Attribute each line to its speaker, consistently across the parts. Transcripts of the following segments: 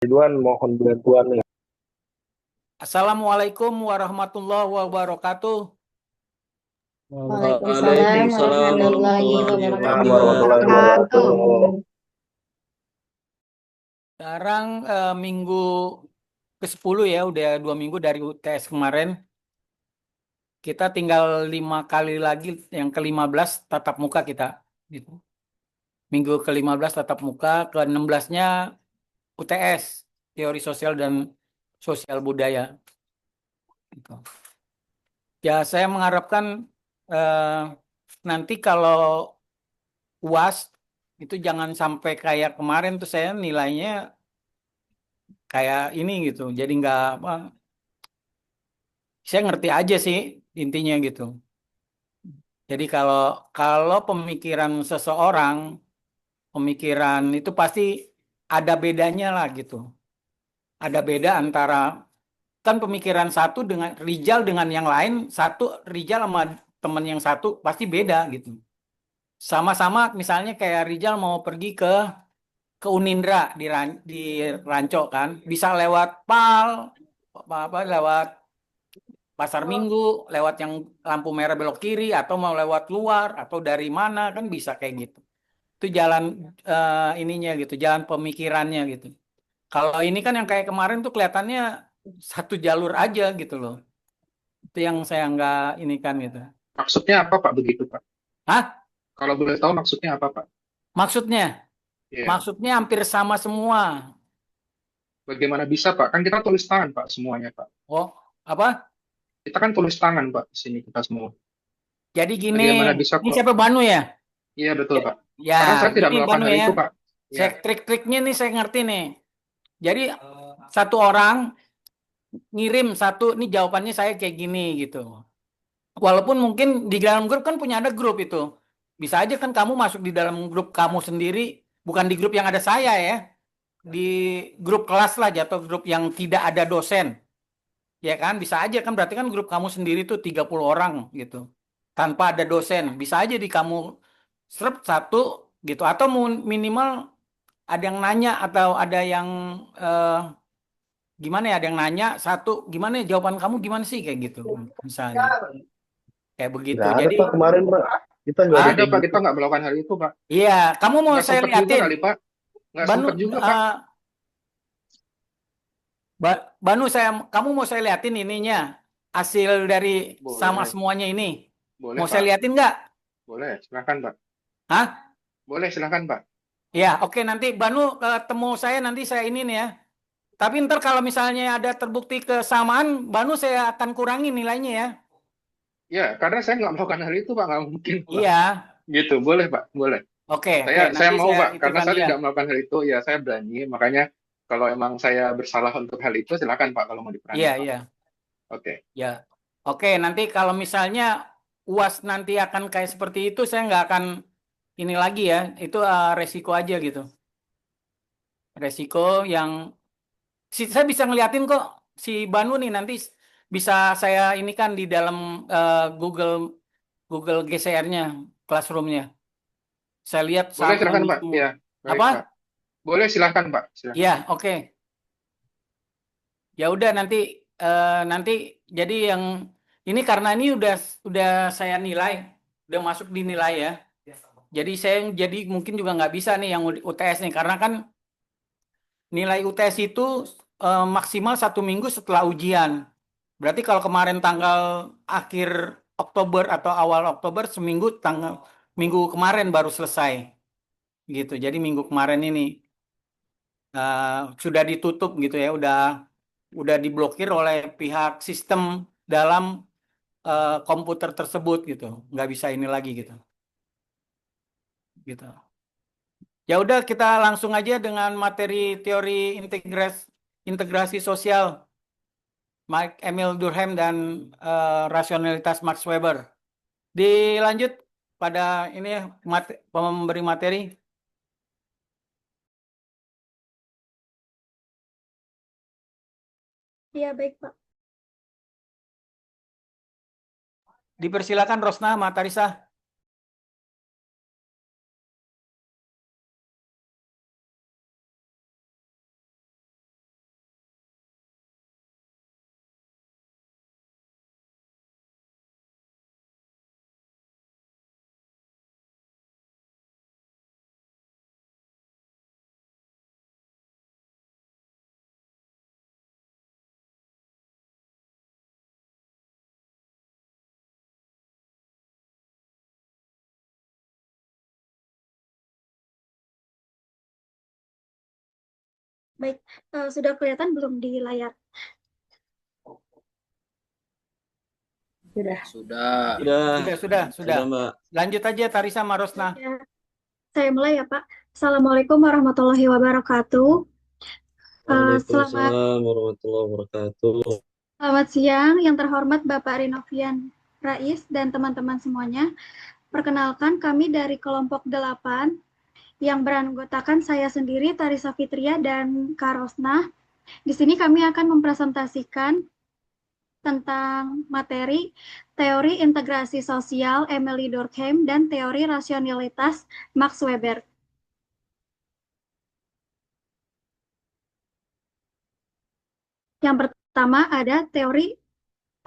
Speaker 1: Ridwan, mohon bantuan nih.
Speaker 2: Assalamualaikum warahmatullahi wabarakatuh.
Speaker 3: Waalaikumsalam
Speaker 4: Waalaikumsalam
Speaker 3: warahmatullahi
Speaker 4: warahmatullahi
Speaker 1: Assalamualaikum
Speaker 3: wabarakatuh.
Speaker 1: warahmatullahi
Speaker 4: wabarakatuh.
Speaker 1: wabarakatuh.
Speaker 2: Sekarang minggu ke-10 ya, udah 2 minggu dari UTS kemarin. Kita tinggal 5 kali lagi, yang ke-15 tatap muka kita. Gitu. Minggu ke-15 tatap muka, ke-16-nya UTS, Teori Sosial dan Sosial Budaya. Gitu. Ya, saya mengharapkan eh, nanti kalau UAS itu jangan sampai kayak kemarin tuh saya nilainya kayak ini gitu. Jadi nggak apa, saya ngerti aja sih intinya gitu. Jadi kalau kalau pemikiran seseorang, pemikiran itu pasti ada bedanya lah gitu. Ada beda antara kan pemikiran satu dengan Rijal dengan yang lain, satu Rijal sama teman yang satu pasti beda gitu. Sama-sama misalnya kayak Rijal mau pergi ke Unindra di Ranco kan, bisa lewat PAL apa lewat Pasar Minggu, lewat yang lampu merah belok kiri, atau mau lewat luar, atau dari mana, kan bisa kayak gitu. Itu jalan ininya gitu, jalan pemikirannya gitu. Kalau ini kan yang kayak kemarin tuh kelihatannya satu jalur aja gitu loh. Itu yang saya nggak ini kan gitu.
Speaker 4: Maksudnya apa Pak begitu Pak?
Speaker 2: Hah?
Speaker 4: Kalau boleh tahu maksudnya apa Pak?
Speaker 2: Maksudnya?
Speaker 4: Iya.
Speaker 2: Maksudnya hampir sama semua.
Speaker 4: Bagaimana bisa Pak? Kan kita tulis tangan Pak semuanya Pak.
Speaker 2: Oh, apa?
Speaker 4: Kita kan tulis tangan Pak di sini kita semua.
Speaker 2: Jadi gini,
Speaker 4: Bagaimana bisa
Speaker 2: ini
Speaker 4: kok?
Speaker 2: siapa Banu ya?
Speaker 4: Iya betul Pak.
Speaker 2: Ya,
Speaker 4: Karena saya tidak
Speaker 2: gini
Speaker 4: melakukan
Speaker 2: Banu
Speaker 4: hal
Speaker 2: ya.
Speaker 4: itu Pak. Iya.
Speaker 2: Saya trik-triknya nih saya ngerti nih. Jadi satu orang ngirim satu, nih jawabannya saya kayak gini gitu. Walaupun mungkin di dalam grup kan punya ada grup itu. Bisa aja kan kamu masuk di dalam grup kamu sendiri, bukan di grup yang ada saya ya. Di grup kelas lah, jatuh grup yang tidak ada dosen. Ya kan, bisa aja kan berarti kan grup kamu sendiri tuh 30 orang gitu. Tanpa ada dosen. Bisa aja di kamu serp satu gitu. Atau minimal ada yang nanya atau ada yang eh, gimana ya, ada yang nanya satu, gimana ya, jawaban kamu gimana sih kayak gitu misalnya. Kayak begitu.
Speaker 1: Nggak ada
Speaker 2: Jadi,
Speaker 1: Pak kemarin Pak. Kita nggak
Speaker 4: Nggak
Speaker 1: ada
Speaker 2: ah,
Speaker 4: ada
Speaker 1: kayak
Speaker 4: Pak,
Speaker 1: gitu.
Speaker 4: kita nggak melakukan hal itu Pak.
Speaker 2: iya, kamu mau
Speaker 4: Nggak
Speaker 2: saya
Speaker 4: sempat juga
Speaker 2: liatin.
Speaker 4: kali Pak. Nggak
Speaker 2: Banu,
Speaker 4: sempat juga Pak.
Speaker 2: eh, Banu kamu mau saya liatin ininya hasil dari sama
Speaker 4: Boleh.
Speaker 2: semuanya ini.
Speaker 4: Boleh
Speaker 2: Mau saya
Speaker 4: Pak.
Speaker 2: liatin nggak?
Speaker 4: Boleh. Silakan Pak.
Speaker 2: Hah?
Speaker 4: Boleh silakan Pak.
Speaker 2: Ya, oke nanti Banu ketemu saya nanti saya ini nih ya. Tapi ntar kalau misalnya ada terbukti kesamaan, Banu saya akan kurangi nilainya ya.
Speaker 4: Ya, karena saya nggak melakukan hal itu Pak. Nggak mungkin Pak.
Speaker 2: Iya,
Speaker 4: Gitu. Boleh Pak. Boleh.
Speaker 2: oke oke
Speaker 4: Saya
Speaker 2: nanti
Speaker 4: mau
Speaker 2: saya
Speaker 4: Pak,
Speaker 2: itu
Speaker 4: karena
Speaker 2: kan
Speaker 4: saya
Speaker 2: ya.
Speaker 4: tidak melakukan hal itu, ya saya berani. Makanya kalau emang saya bersalah untuk hal itu, silakan Pak kalau mau
Speaker 2: Iya
Speaker 4: diperangi Pak.
Speaker 2: iya
Speaker 4: Oke.
Speaker 2: ya. Oke nanti kalau misalnya UAS nanti akan kayak seperti itu, saya nggak akan ini lagi ya. Itu resiko aja gitu. Resiko yang saya bisa ngeliatin kok si Banu nih nanti bisa saya ini kan di dalam Google Google GCR-nya, Classroom-nya. Saya lihat
Speaker 4: Boleh
Speaker 2: sama
Speaker 4: silakan
Speaker 2: ini
Speaker 4: Pak.
Speaker 2: semua.
Speaker 4: Ya, baik
Speaker 2: Apa?
Speaker 4: Pak. Boleh silakan Pak.
Speaker 2: Iya,
Speaker 4: Silakan.
Speaker 2: oke. Ya udah nanti jadi yang ini karena ini udah saya nilai, udah masuk di nilai ya. Jadi saya jadi mungkin juga nggak bisa nih yang UTS nih karena kan nilai UTS itu maksimal 1 minggu setelah ujian. Berarti kalau kemarin tanggal akhir Oktober atau awal Oktober seminggu tanggal minggu kemarin baru selesai gitu. Jadi minggu kemarin ini eh, sudah ditutup gitu ya, udah diblokir oleh pihak sistem dalam komputer tersebut gitu. Nggak bisa ini lagi gitu. Gitu. Ya udah kita langsung aja dengan materi teori integrasi sosial Mike Emil Durkheim dan rasionalitas Max Weber. Dilanjut pada ini ya, pemberi materi.
Speaker 3: Iya, baik, Pak.
Speaker 2: Dipersilakan Rosna Matarisa.
Speaker 3: Baik, sudah kelihatan belum di layar? Sudah.
Speaker 2: Sudah.
Speaker 5: Mbak.
Speaker 2: Lanjut aja Tarisa sama Rosna.
Speaker 3: Ya, saya mulai ya, Pak. Assalamualaikum warahmatullahi wabarakatuh. Selamat
Speaker 5: Waalaikumsalam warahmatullahi wabarakatuh.
Speaker 3: Selamat siang, yang terhormat Bapak Rinovian Rais dan teman-teman semuanya. Perkenalkan, kami dari kelompok 8 yang beranggotakan saya sendiri, Tarisa Fitria dan Kak Rosna. Di sini kami akan mempresentasikan tentang materi teori integrasi sosial Emily Durkheim dan teori rasionalitas Max Weber. Yang pertama ada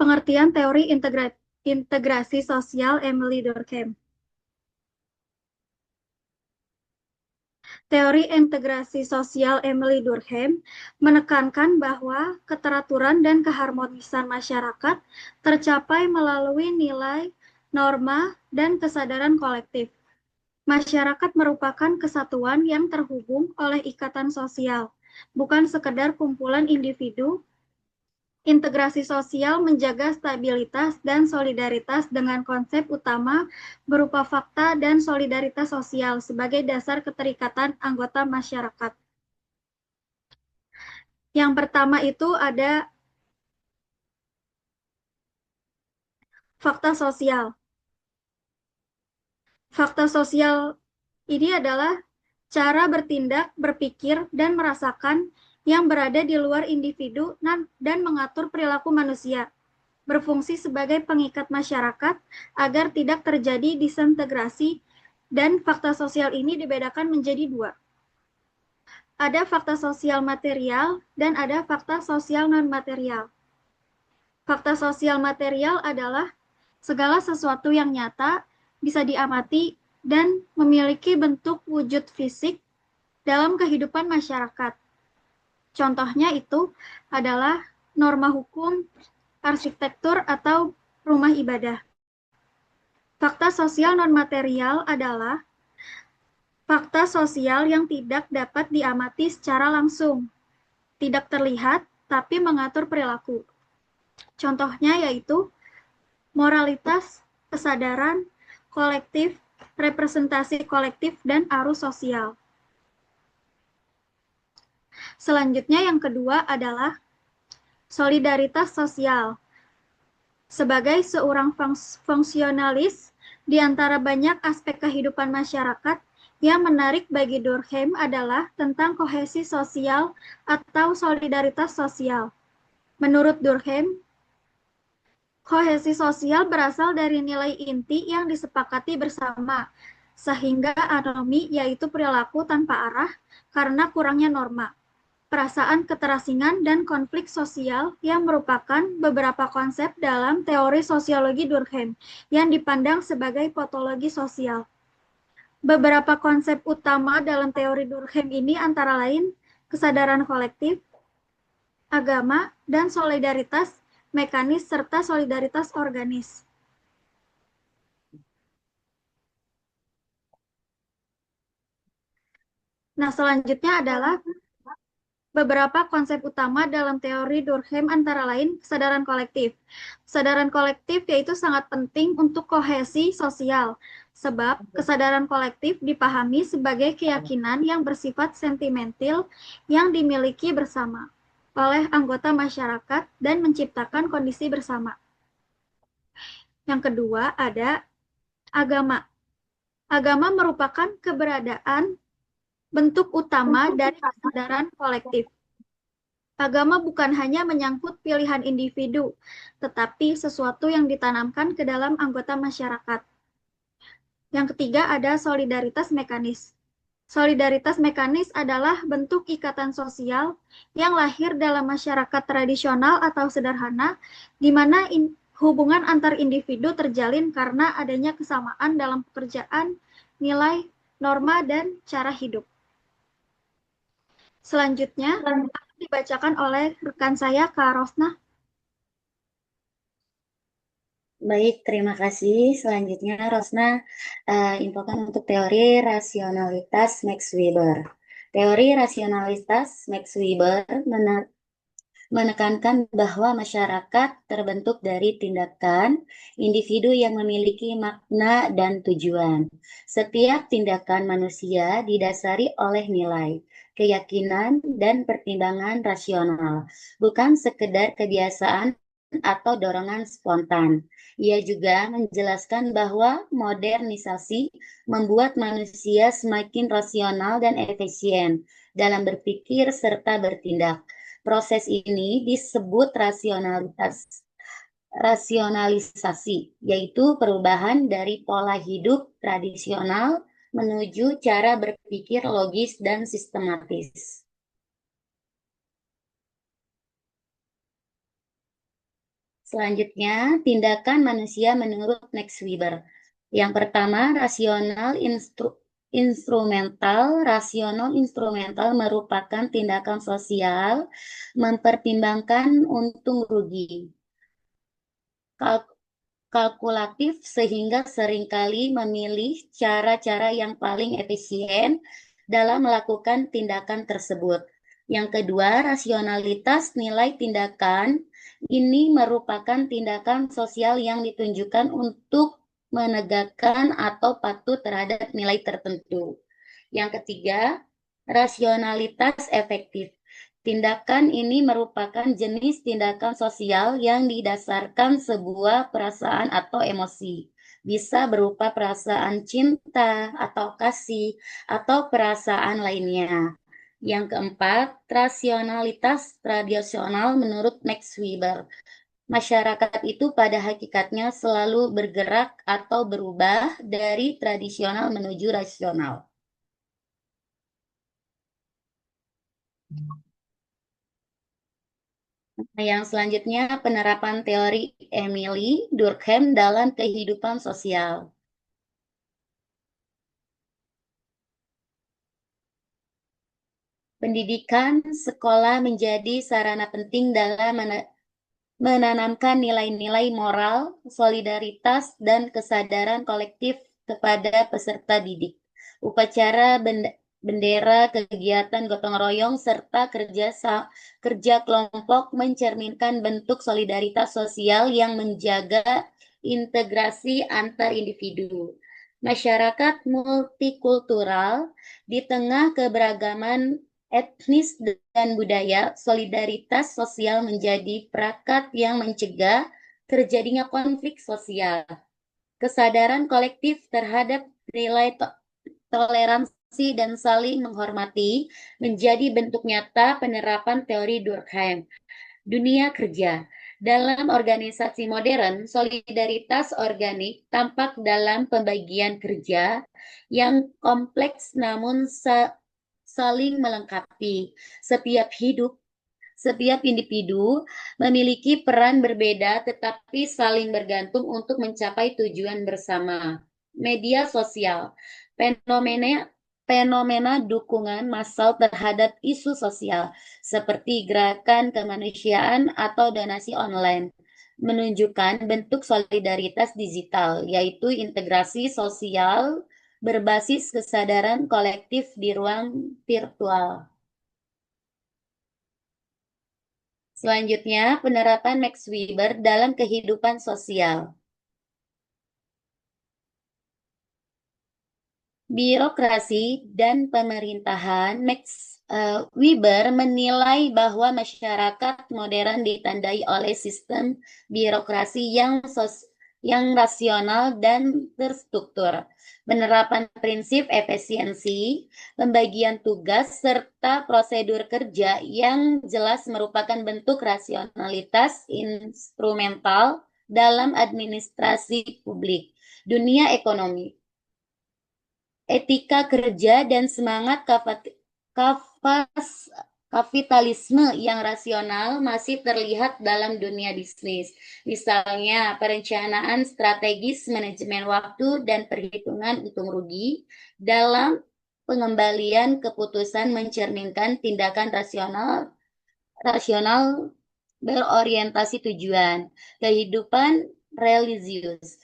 Speaker 3: pengertian teori integrasi sosial Emily Durkheim. Teori integrasi sosial Emily Durkheim menekankan bahwa keteraturan dan keharmonisan masyarakat tercapai melalui nilai, norma, dan kesadaran kolektif. Masyarakat merupakan kesatuan yang terhubung oleh ikatan sosial, bukan sekedar kumpulan individu. Integrasi sosial menjaga stabilitas dan solidaritas dengan konsep utama berupa fakta dan solidaritas sosial sebagai dasar keterikatan anggota masyarakat. Yang pertama itu ada fakta sosial. Fakta sosial ini adalah cara bertindak, berpikir, dan merasakan yang berada di luar individu dan mengatur perilaku manusia, berfungsi sebagai pengikat masyarakat agar tidak terjadi disintegrasi, dan fakta sosial ini dibedakan menjadi dua. Ada fakta sosial material dan ada fakta sosial non-material. Fakta sosial material adalah segala sesuatu yang nyata, bisa diamati, dan memiliki bentuk wujud fisik dalam kehidupan masyarakat. Contohnya itu adalah norma hukum, arsitektur, atau rumah ibadah. Fakta sosial non-material adalah fakta sosial yang tidak dapat diamati secara langsung, tidak terlihat, tapi mengatur perilaku. Contohnya yaitu moralitas, kesadaran, kolektif, representasi kolektif, dan arus sosial. Selanjutnya yang kedua adalah solidaritas sosial. Sebagai seorang fungsionalis, di antara banyak aspek kehidupan masyarakat, yang menarik bagi Durkheim adalah tentang kohesi sosial atau solidaritas sosial. Menurut Durkheim, kohesi sosial berasal dari nilai inti yang disepakati bersama, sehingga anomi yaitu perilaku tanpa arah karena kurangnya norma, perasaan keterasingan, dan konflik sosial yang merupakan beberapa konsep dalam teori sosiologi Durkheim yang dipandang sebagai patologi sosial. Beberapa konsep utama dalam teori Durkheim ini antara lain kesadaran kolektif, agama, dan solidaritas mekanis serta solidaritas organis. Nah, selanjutnya adalah beberapa konsep utama dalam teori Durkheim antara lain kesadaran kolektif. Kesadaran kolektif yaitu sangat penting untuk kohesi sosial, sebab kesadaran kolektif dipahami sebagai keyakinan yang bersifat sentimental yang dimiliki bersama oleh anggota masyarakat dan menciptakan kondisi bersama. Yang kedua ada agama. Agama merupakan keberadaan bentuk utama dari kesadaran kolektif. Agama bukan hanya menyangkut pilihan individu, tetapi sesuatu yang ditanamkan ke dalam anggota masyarakat. Yang ketiga ada solidaritas mekanis. Solidaritas mekanis adalah bentuk ikatan sosial yang lahir dalam masyarakat tradisional atau sederhana, di mana hubungan antar individu terjalin karena adanya kesamaan dalam pekerjaan, nilai, norma, dan cara hidup. Selanjutnya akan dibacakan oleh rekan saya, Kak Rosna.
Speaker 6: Baik, terima kasih. Selanjutnya, Rosna infokan untuk teori rasionalitas Max Weber. Teori rasionalitas Max Weber menekankan bahwa masyarakat terbentuk dari tindakan individu yang memiliki makna dan tujuan. Setiap tindakan manusia didasari oleh nilai, keyakinan, dan pertimbangan rasional, bukan sekedar kebiasaan atau dorongan spontan. Ia juga menjelaskan bahwa modernisasi membuat manusia semakin rasional dan efisien dalam berpikir serta bertindak. Proses ini disebut rasionalisasi, yaitu perubahan dari pola hidup tradisional menuju cara berpikir logis dan sistematis. Selanjutnya, tindakan manusia menurut Max Weber. Yang pertama, instrumental. Rasional instrumental merupakan tindakan sosial mempertimbangkan untung rugi. Kalkulatif sehingga seringkali memilih cara-cara yang paling efisien dalam melakukan tindakan tersebut. Yang kedua, rasionalitas nilai tindakan. Ini merupakan tindakan sosial yang ditunjukkan untuk menegakkan atau patuh terhadap nilai tertentu. Yang ketiga, rasionalitas efektif. Tindakan ini merupakan jenis tindakan sosial yang didasarkan sebuah perasaan atau emosi. Bisa berupa perasaan cinta atau kasih atau perasaan lainnya. Yang keempat, rasionalitas tradisional menurut Max Weber. Masyarakat itu pada hakikatnya selalu bergerak atau berubah dari tradisional menuju rasional. Yang selanjutnya, penerapan teori Emily Durkheim dalam kehidupan sosial. Pendidikan sekolah menjadi sarana penting dalam menanamkan nilai-nilai moral, solidaritas, dan kesadaran kolektif kepada peserta didik. Upacara bendera, kegiatan gotong royong, serta kerja kelompok mencerminkan bentuk solidaritas sosial yang menjaga integrasi antar individu. Masyarakat multikultural di tengah keberagaman etnis dan budaya, solidaritas sosial menjadi perangkat yang mencegah terjadinya konflik sosial. Kesadaran kolektif terhadap nilai toleransi dan saling menghormati menjadi bentuk nyata penerapan teori Durkheim. Dunia kerja. Dalam organisasi modern, solidaritas organik tampak dalam pembagian kerja yang kompleks namun saling melengkapi. Setiap individu memiliki peran berbeda tetapi saling bergantung untuk mencapai tujuan bersama. Media sosial, fenomena dukungan massal terhadap isu sosial seperti gerakan kemanusiaan atau donasi online menunjukkan bentuk solidaritas digital, yaitu integrasi sosial berbasis kesadaran kolektif di ruang virtual. Selanjutnya, penerapan Max Weber dalam kehidupan sosial. Birokrasi dan pemerintahan. Max Weber menilai bahwa masyarakat modern ditandai oleh sistem birokrasi yang rasional dan terstruktur. Penerapan prinsip efisiensi, pembagian tugas, serta prosedur kerja yang jelas merupakan bentuk rasionalitas instrumental dalam administrasi publik. Dunia ekonomi, etika kerja, dan semangat kapitalisme yang rasional masih terlihat dalam dunia bisnis. Misalnya, perencanaan strategis, manajemen waktu, dan perhitungan untung rugi dalam pengembalian keputusan mencerminkan tindakan rasional berorientasi tujuan. Kehidupan religius.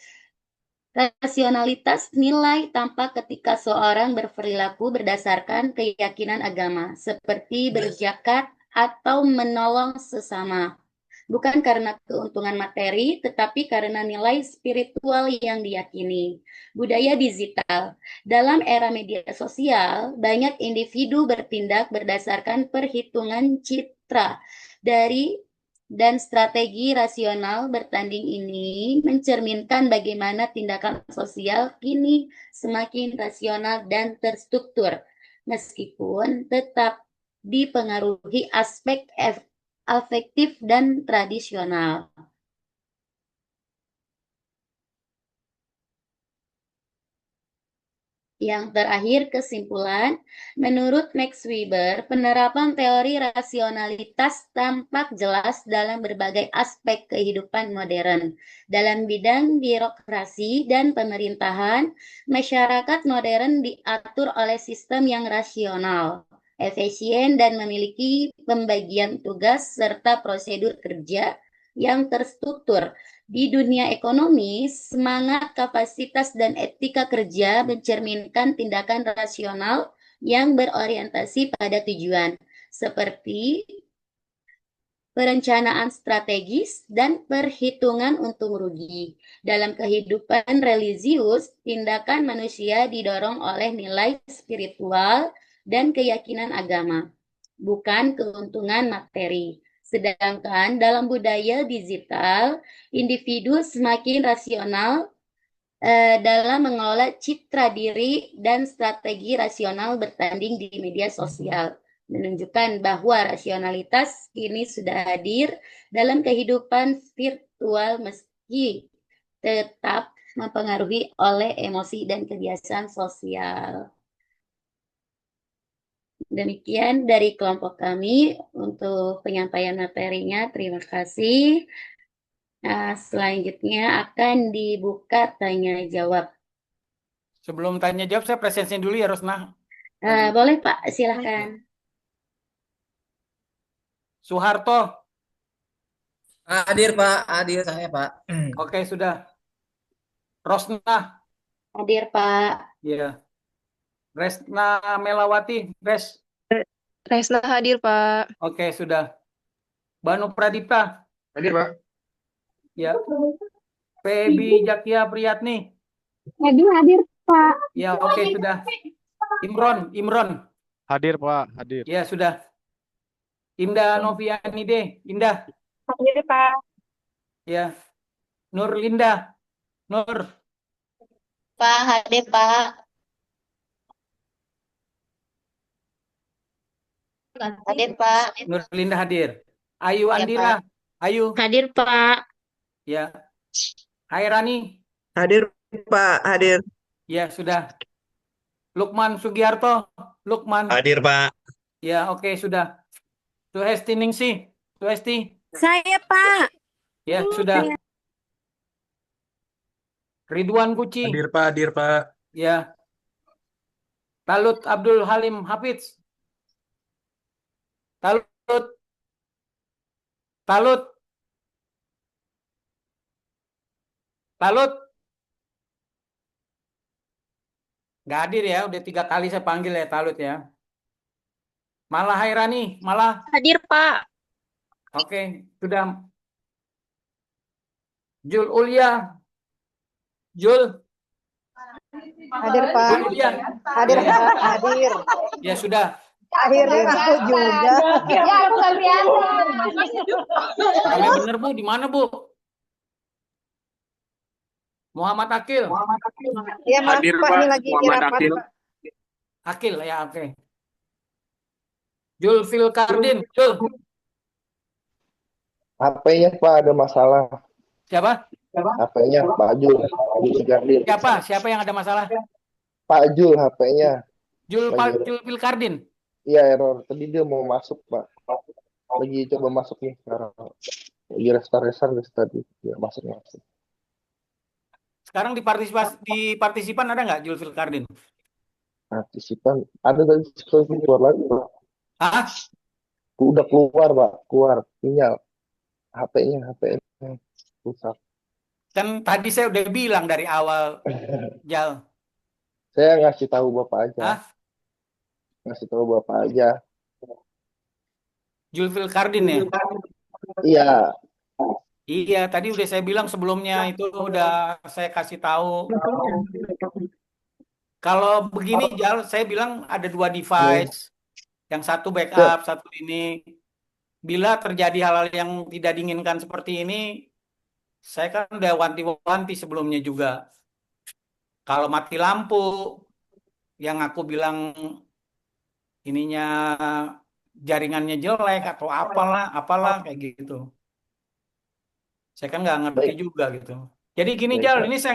Speaker 6: Rasionalitas nilai tampak ketika seorang berperilaku berdasarkan keyakinan agama, seperti berzakat atau menolong sesama. Bukan karena keuntungan materi, tetapi karena nilai spiritual yang diyakini. Budaya digital. Dalam era media sosial, banyak individu bertindak berdasarkan perhitungan citra dari dan strategi rasional bertanding ini mencerminkan bagaimana tindakan sosial kini semakin rasional dan terstruktur, meskipun tetap dipengaruhi aspek afektif dan tradisional. Yang terakhir, kesimpulan, menurut Max Weber, penerapan teori rasionalitas tampak jelas dalam berbagai aspek kehidupan modern. Dalam bidang birokrasi dan pemerintahan, masyarakat modern diatur oleh sistem yang rasional, efisien, dan memiliki pembagian tugas serta prosedur kerja yang terstruktur. Di dunia ekonomi, semangat, kapasitas, dan etika kerja mencerminkan tindakan rasional yang berorientasi pada tujuan, seperti perencanaan strategis dan perhitungan untung rugi. Dalam kehidupan religius, tindakan manusia didorong oleh nilai spiritual dan keyakinan agama, bukan keuntungan materi. Sedangkan dalam budaya digital, individu semakin rasional dalam mengelola citra diri dan strategi rasional bertanding di media sosial, menunjukkan bahwa rasionalitas kini sudah hadir dalam kehidupan virtual meski tetap mempengaruhi oleh emosi dan kebiasaan sosial. Demikian dari kelompok kami untuk penyampaian materinya. Terima kasih. Nah, selanjutnya akan dibuka tanya jawab.
Speaker 2: Sebelum tanya jawab, saya presensi dulu ya, Rosna.
Speaker 6: Boleh Pak, silakan.
Speaker 2: Soeharto.
Speaker 7: Hadir Pak, hadir saya Pak.
Speaker 2: Oke, sudah. Rosna.
Speaker 6: Hadir Pak.
Speaker 2: Ya. Resna Melawati.
Speaker 8: Resna hadir, Pak.
Speaker 2: Oke, sudah. Banu Pradipta.
Speaker 4: Hadir, Pak.
Speaker 2: Ya. Febi Jakia Priyatni.
Speaker 9: Hadir, Pak.
Speaker 2: Ya, oke, sudah. Imron.
Speaker 10: Hadir, Pak. Hadir.
Speaker 2: Ya, sudah. Indah Novianide. Indah.
Speaker 9: Hadir, Pak.
Speaker 2: Ya. Nurlinda. Nur.
Speaker 6: Pak, hadir Pak. Hadir Pak.
Speaker 2: Nurlinda hadir. Ayu
Speaker 6: Ya,
Speaker 2: Andira. Ayu.
Speaker 6: Hadir Pak.
Speaker 2: Ya. Hairani.
Speaker 11: Hadir Pak, hadir.
Speaker 2: Ya, sudah. Lukman Sugiarto. Lukman.
Speaker 12: Hadir, Pak.
Speaker 2: Ya, oke, sudah. Suhesti Ningsih. Suhesti.
Speaker 9: Saya, Pak.
Speaker 2: Ya, sudah. Ridwan Kuci.
Speaker 12: Hadir, Pak. Hadir, Pak.
Speaker 2: Ya. Talut Abdul Halim Hafiz. Talut. Nggak hadir ya, udah 3 kali saya panggil ya Talut ya. Malah Hairani, malah.
Speaker 9: Hadir, Pak.
Speaker 2: Oke, sudah. Jul Ulia. Jul.
Speaker 13: Hadir Pak.
Speaker 2: Jul Ulia.
Speaker 13: Hadir Pak, hadir.
Speaker 2: Ya sudah.
Speaker 13: Akhirnya aku juga.
Speaker 9: Ya, aku nggak kelihatan.
Speaker 2: Kalian bener Bu, di mana Bu? Muhammad Akil.
Speaker 13: Iya maaf
Speaker 12: Hadir,
Speaker 13: Pak,
Speaker 12: Pak.
Speaker 13: ini lagi
Speaker 12: Muhammad
Speaker 13: rapat
Speaker 12: Akil.
Speaker 13: Pak.
Speaker 2: Akil ya, oke. Jul Filkardin. Jul.
Speaker 1: HP-nya Pak ada masalah.
Speaker 2: Siapa?
Speaker 1: HP-nya Pak Jul. Jul Gardin.
Speaker 2: Siapa yang ada masalah?
Speaker 1: Pak Jul HP-nya.
Speaker 2: Jul
Speaker 1: Lagi-
Speaker 2: Filkardin.
Speaker 1: Iya error. Tadi dia mau masuk Pak. Lagi coba masuk nih sekarang. Lagi restart tadi. Ya, masuk.
Speaker 2: Sekarang di partisipan ada nggak Jul Filkardin?
Speaker 1: Partisipan ada tadi keluar lagi Pak.
Speaker 2: Hah?
Speaker 1: Udah keluar Pak. Keluar. Sinyal. HP-nya rusak.
Speaker 2: Kan tadi saya udah bilang dari awal, Jal.
Speaker 1: Saya ngasih tahu Bapak aja.
Speaker 2: Hah?
Speaker 1: Ngasih tahu Bapak aja.
Speaker 2: Julfil Kardin ya?
Speaker 1: Iya.
Speaker 2: Iya, tadi udah saya bilang sebelumnya itu udah saya kasih tahu. Kalau begini, Jal, saya bilang ada 2 device. Yang satu backup, satu ini. Bila terjadi hal-hal yang tidak diinginkan seperti ini, saya kan udah wanti-wanti sebelumnya juga. Kalau mati lampu, yang aku bilang ininya jaringannya jelek atau apalah kayak gitu. Saya kan nggak ngerti
Speaker 1: Baik.
Speaker 2: juga gitu. Jadi gini
Speaker 1: Baik,
Speaker 2: Jal,
Speaker 1: Pak.
Speaker 2: ini saya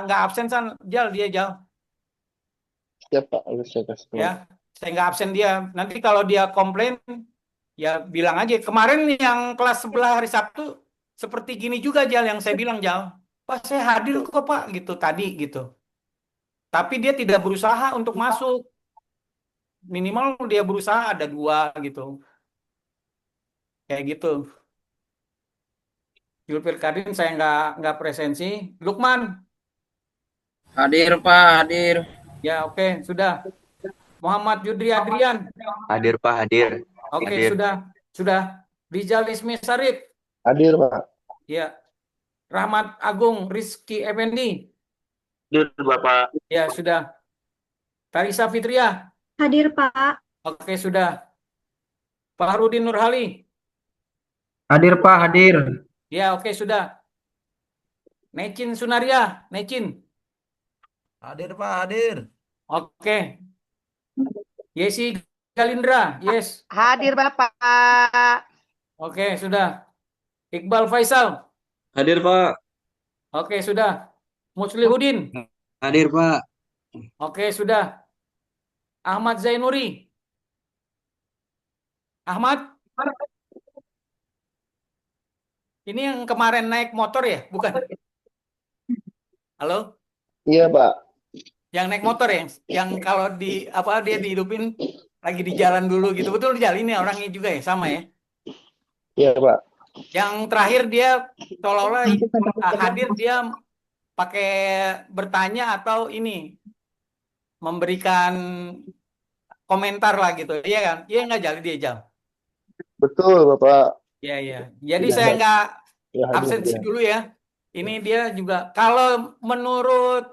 Speaker 2: nggak absen Jal dia Jal
Speaker 1: Siap, Pak. Harus saya kasih tahu.
Speaker 2: ya. Saya nggak absen dia. Nanti kalau dia komplain ya bilang aja. Kemarin yang kelas sebelah hari Sabtu seperti gini juga Jal yang saya bilang Jal. Pak saya hadir kok Pak gitu tadi gitu. Tapi dia tidak berusaha untuk masuk. Minimal dia berusaha ada 2 gitu. Kayak gitu. Julfir Kadin saya nggak presensi. Lukman,
Speaker 7: Hadir Pak, hadir.
Speaker 2: ya oke sudah. Muhammad Yudri Adrian,
Speaker 10: Hadir Pak, hadir.
Speaker 2: oke
Speaker 10: Hadir.
Speaker 2: sudah. Rizal Ismi Sarif,
Speaker 1: Hadir, Pak.
Speaker 2: ya. Rahmat Agung Rizky Effendi,
Speaker 10: Hadir Bapak.
Speaker 2: ya sudah. Tarisa Fitria,
Speaker 3: Hadir, Pak.
Speaker 2: oke sudah. Fahrudin Nurhali,
Speaker 12: Hadir Pak, hadir.
Speaker 2: ya oke sudah. Necin Sunaria, Necin,
Speaker 12: Hadir Pak, hadir.
Speaker 2: oke. Yesi Galindra, yes,
Speaker 13: Hadir Bapak.
Speaker 2: oke sudah. Iqbal Faisal,
Speaker 5: Hadir Pak.
Speaker 2: oke sudah. Muslihudin,
Speaker 5: Hadir Pak.
Speaker 2: oke sudah. Ahmad Zainuri, Ahmad, ini yang kemarin naik motor ya, bukan? Halo?
Speaker 1: Iya, Pak.
Speaker 2: Yang naik motor ya, yang kalau dia dihidupin lagi di jalan dulu gitu, betul Jal? Ini orangnya juga ya, sama ya?
Speaker 1: Iya, Pak.
Speaker 2: Yang terakhir dia seolah-olah hadir dia pakai bertanya atau ini memberikan komentar lah gitu, iya kan? Iya nggak Jal dia Jal?
Speaker 1: Betul, Bapak.
Speaker 2: Iya iya. Jadi
Speaker 1: Iya,
Speaker 2: saya
Speaker 1: Pak.
Speaker 2: nggak
Speaker 1: Ya, hadir
Speaker 2: absensi
Speaker 1: dia.
Speaker 2: dulu ya. Ini dia juga kalau menurut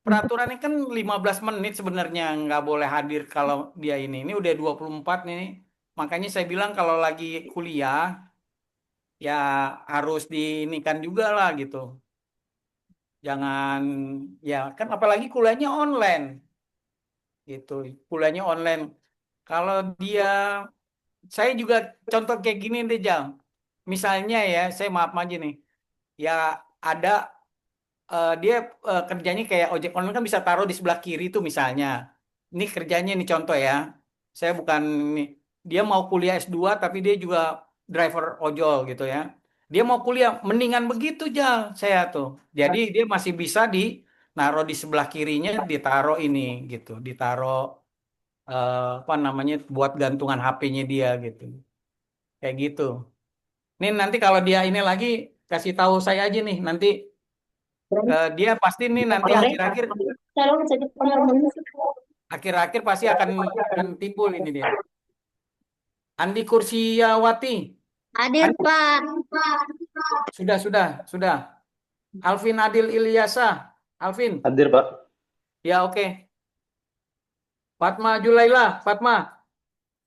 Speaker 2: peraturannya kan 15 menit sebenarnya nggak boleh hadir kalau dia ini. Ini udah 24 nih. Makanya saya bilang kalau lagi kuliah ya harus diinikan juga lah gitu. Jangan ya kan apalagi kuliahnya online gitu. Kuliahnya online. Kalau dia saya juga contoh kayak gini deh Jal. Misalnya ya, saya maaf aja nih. Ya ada dia kerjanya kayak ojek online kan bisa taruh di sebelah kiri tuh misalnya. Ini kerjanya nih contoh ya. Saya bukan nih. Dia mau kuliah S2 tapi dia juga driver ojol gitu ya. Dia mau kuliah mendingan begitu Jal saya tuh. Jadi dia masih bisa naruh di sebelah kirinya ditaruh ini gitu. Ditaruh apa namanya buat gantungan HP-nya dia gitu. Kayak gitu. Nih nanti kalau dia ini lagi kasih tahu saya aja nih nanti dia pasti nih nanti akhir-akhir pasti akan timbul ini dia. Andi Kursiawati.
Speaker 6: Hadir Pak.
Speaker 2: Sudah. Alvin Adil Ilyasa. Alvin.
Speaker 10: Hadir Pak.
Speaker 2: Ya oke. Fatma Julaila. Fatma.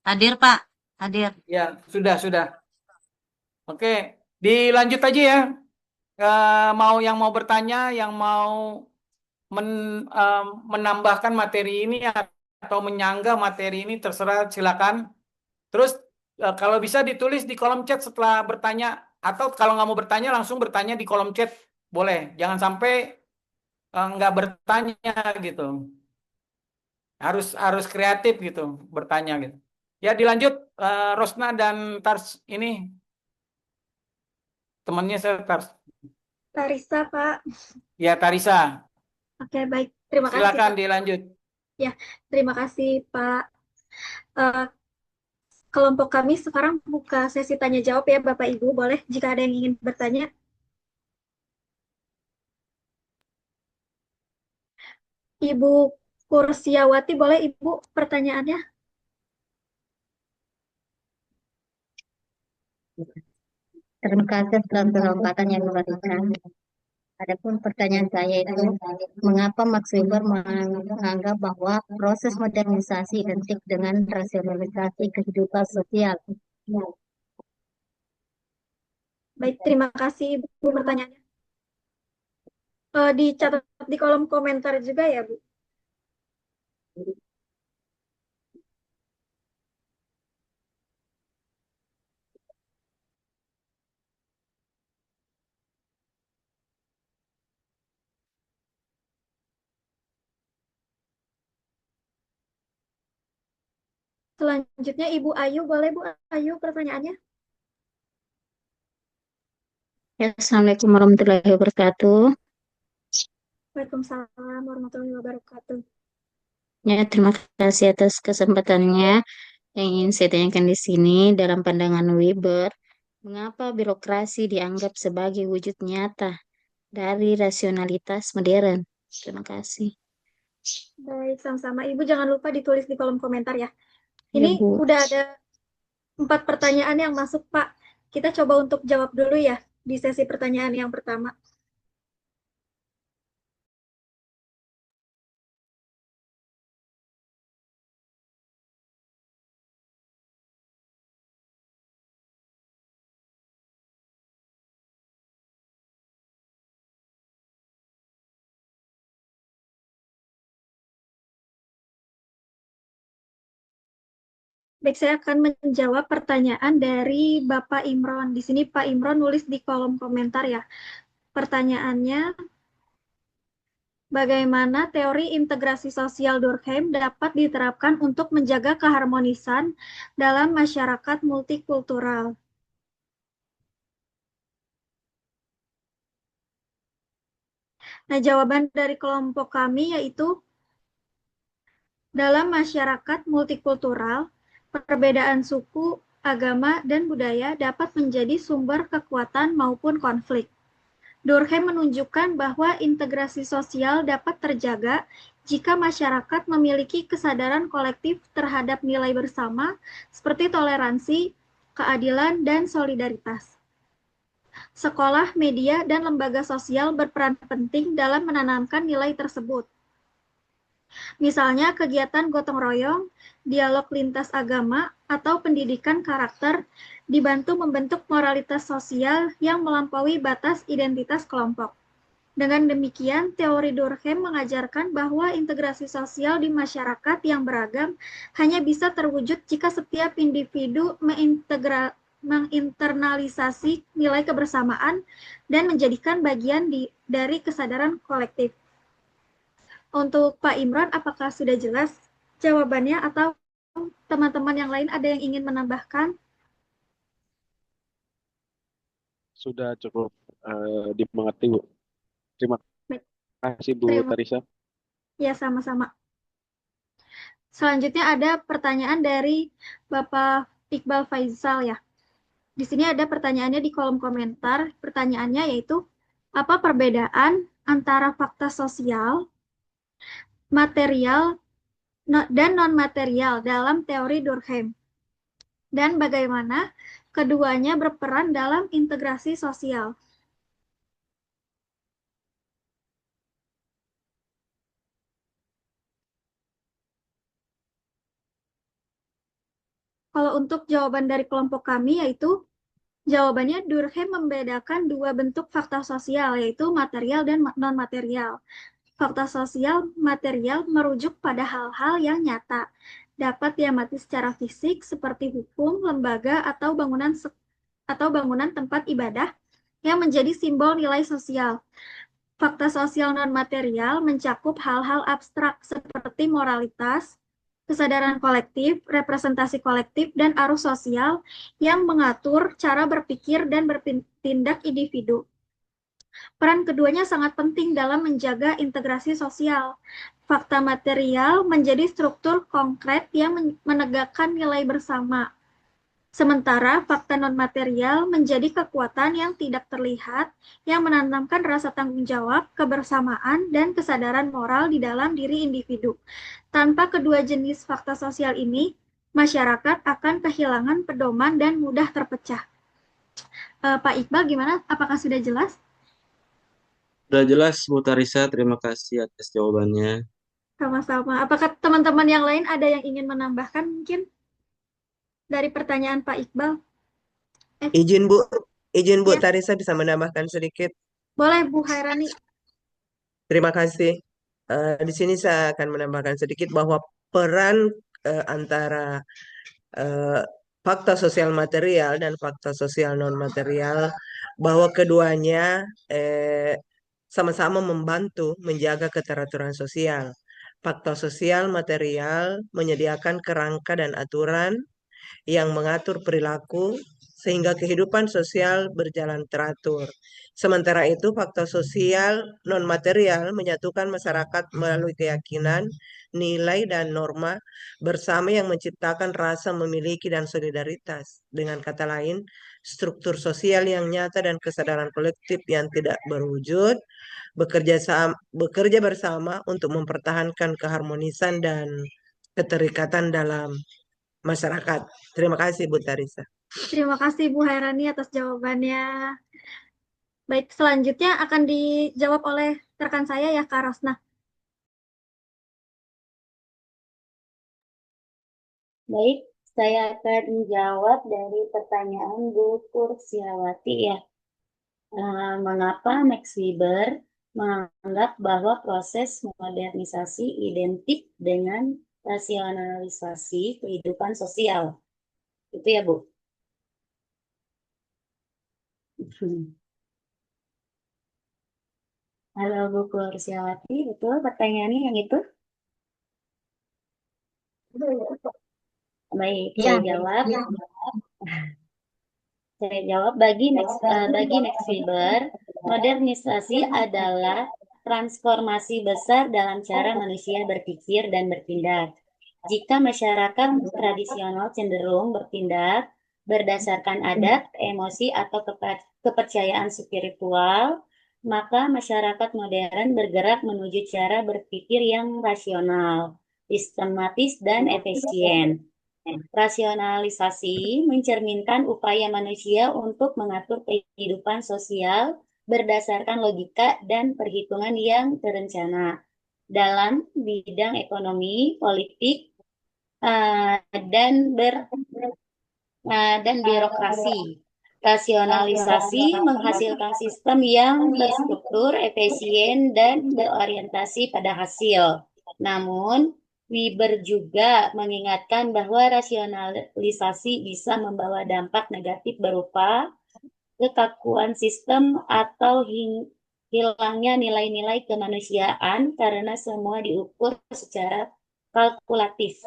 Speaker 14: Hadir Pak, hadir.
Speaker 2: Ya sudah. Oke, dilanjut aja ya. Yang mau bertanya, yang mau menambahkan materi ini atau menyanggah materi ini terserah silakan. Terus kalau bisa ditulis di kolom chat setelah bertanya atau kalau nggak mau bertanya langsung bertanya di kolom chat boleh. Jangan sampai nggak bertanya gitu. Harus kreatif gitu bertanya gitu. Ya dilanjut Rosna dan Tars ini temannya saya Tars.
Speaker 3: Tarisa, Pak.
Speaker 2: Ya Tarisa.
Speaker 3: Oke, baik. Terima kasih,
Speaker 2: Silakan
Speaker 3: Pak.
Speaker 2: dilanjut.
Speaker 3: Ya, terima kasih, Pak. Kelompok kami sekarang buka sesi tanya jawab ya, Bapak Ibu. Boleh jika ada yang ingin bertanya. Ibu Kursiawati, boleh Ibu pertanyaannya?
Speaker 6: Terima kasih atas kesempatan yang diberikan. Adapun pertanyaan saya itu, mengapa Max Weber menganggap bahwa proses modernisasi identik dengan rasionalisasi kehidupan sosial?
Speaker 3: Baik, terima kasih Ibu pertanyaannya. Dicatat di kolom komentar juga ya, Bu. Selanjutnya Ibu Ayu, boleh Bu Ayu pertanyaannya?
Speaker 6: Ya, Assalamualaikum warahmatullahi wabarakatuh.
Speaker 3: Waalaikumsalam warahmatullahi wabarakatuh.
Speaker 6: Ya, terima kasih atas kesempatannya. Yang ingin saya tanyakan di sini, dalam pandangan Weber, mengapa birokrasi dianggap sebagai wujud nyata dari rasionalitas modern? Terima kasih.
Speaker 3: Baik, sama-sama. Ibu jangan lupa ditulis di kolom komentar ya.
Speaker 6: Ya,
Speaker 3: Ini
Speaker 6: Bu.
Speaker 3: udah ada 4 pertanyaan yang masuk, Pak. Kita coba untuk jawab dulu ya di sesi pertanyaan yang pertama. Baik, saya akan menjawab pertanyaan dari Bapak Imron. Di sini Pak Imron nulis di kolom komentar ya. Pertanyaannya, bagaimana teori integrasi sosial Durkheim dapat diterapkan untuk menjaga keharmonisan dalam masyarakat multikultural? Nah, jawaban dari kelompok kami yaitu dalam masyarakat multikultural, perbedaan suku, agama, dan budaya dapat menjadi sumber kekuatan maupun konflik. Durkheim menunjukkan bahwa integrasi sosial dapat terjaga jika masyarakat memiliki kesadaran kolektif terhadap nilai bersama seperti toleransi, keadilan, dan solidaritas. Sekolah, media, dan lembaga sosial berperan penting dalam menanamkan nilai tersebut. Misalnya kegiatan gotong royong, dialog lintas agama, atau pendidikan karakter dibantu membentuk moralitas sosial yang melampaui batas identitas kelompok. Dengan demikian, teori Durkheim mengajarkan bahwa integrasi sosial di masyarakat yang beragam hanya bisa terwujud jika setiap individu menginternalisasi nilai kebersamaan dan menjadikan bagian dari kesadaran kolektif. Untuk Pak Imran, apakah sudah jelas jawabannya atau teman-teman yang lain ada yang ingin menambahkan?
Speaker 15: Sudah cukup dimengerti, Bu. Terima kasih, Bu Tarisa.
Speaker 3: Ya, sama-sama. Selanjutnya ada pertanyaan dari Bapak Iqbal Faisal ya. Di sini ada pertanyaannya di kolom komentar. Pertanyaannya yaitu, apa perbedaan antara fakta sosial, material, dan non-material dalam teori Durkheim? Dan bagaimana keduanya berperan dalam integrasi sosial? Kalau untuk jawaban dari kelompok kami yaitu, jawabannya Durkheim membedakan dua bentuk fakta sosial, yaitu material dan non-material. Fakta sosial material merujuk pada hal-hal yang nyata, dapat diamati secara fisik seperti hukum, lembaga, atau bangunan tempat ibadah yang menjadi simbol nilai sosial. Fakta sosial non-material mencakup hal-hal abstrak seperti moralitas, kesadaran kolektif, representasi kolektif, dan arus sosial yang mengatur cara berpikir dan bertindak individu. Peran keduanya sangat penting dalam menjaga integrasi sosial. Fakta material menjadi struktur konkret yang menegakkan nilai bersama, Sementara fakta non-material menjadi kekuatan yang tidak terlihat yang menanamkan rasa tanggung jawab, kebersamaan, dan kesadaran moral di dalam diri individu. Tanpa kedua jenis fakta sosial ini, masyarakat akan kehilangan pedoman dan mudah terpecah. Pak Iqbal, gimana? Apakah sudah jelas?
Speaker 5: Sudah jelas, Bu Tarisa. Terima kasih atas jawabannya.
Speaker 3: Sama-sama. Apakah teman-teman yang lain ada yang ingin menambahkan mungkin dari pertanyaan Pak Iqbal?
Speaker 11: Izin Bu
Speaker 3: Ya.
Speaker 11: Tarisa bisa menambahkan sedikit.
Speaker 3: Boleh Bu Hairani.
Speaker 11: Terima kasih. Di sini saya akan menambahkan sedikit bahwa peran antara fakta sosial material dan fakta sosial non material, bahwa keduanya sama-sama membantu menjaga keteraturan sosial. Fakta sosial material menyediakan kerangka dan aturan yang mengatur perilaku sehingga kehidupan sosial berjalan teratur. Sementara itu, fakta sosial non-material menyatukan masyarakat melalui keyakinan, nilai, dan norma bersama yang menciptakan rasa memiliki dan solidaritas. Dengan kata lain, struktur sosial yang nyata dan kesadaran kolektif yang tidak berwujud bekerja bersama untuk mempertahankan keharmonisan dan keterikatan dalam masyarakat. Terima kasih Bu Tarisa.
Speaker 3: Terima kasih Bu Hairani atas jawabannya. Baik, selanjutnya akan dijawab oleh rekan saya ya, Kak Rosna.
Speaker 6: Baik, saya akan menjawab dari pertanyaan Bu Kursiawati ya. Mengapa Max Weber menganggap bahwa proses modernisasi identik dengan rasionalisasi kehidupan sosial? Itu ya, Bu. Halo Bu Kursiawati, betul pertanyaannya yang itu? Baik, saya jawab. Saya jawab, bagi Max Weber, modernisasi adalah transformasi besar dalam cara manusia berpikir dan bertindak. Jika masyarakat tradisional cenderung bertindak berdasarkan adat, emosi, atau kepercayaan spiritual, maka masyarakat modern bergerak menuju cara berpikir yang rasional, sistematis, dan efisien. Rasionalisasi mencerminkan upaya manusia untuk mengatur kehidupan sosial berdasarkan logika dan perhitungan yang terencana dalam bidang ekonomi, politik, dan birokrasi. Rasionalisasi menghasilkan sistem yang terstruktur, efisien, dan berorientasi pada hasil. Namun, Weber juga mengingatkan bahwa rasionalisasi bisa membawa dampak negatif berupa kekakuan sistem atau hilangnya nilai-nilai kemanusiaan karena semua diukur secara kalkulatif.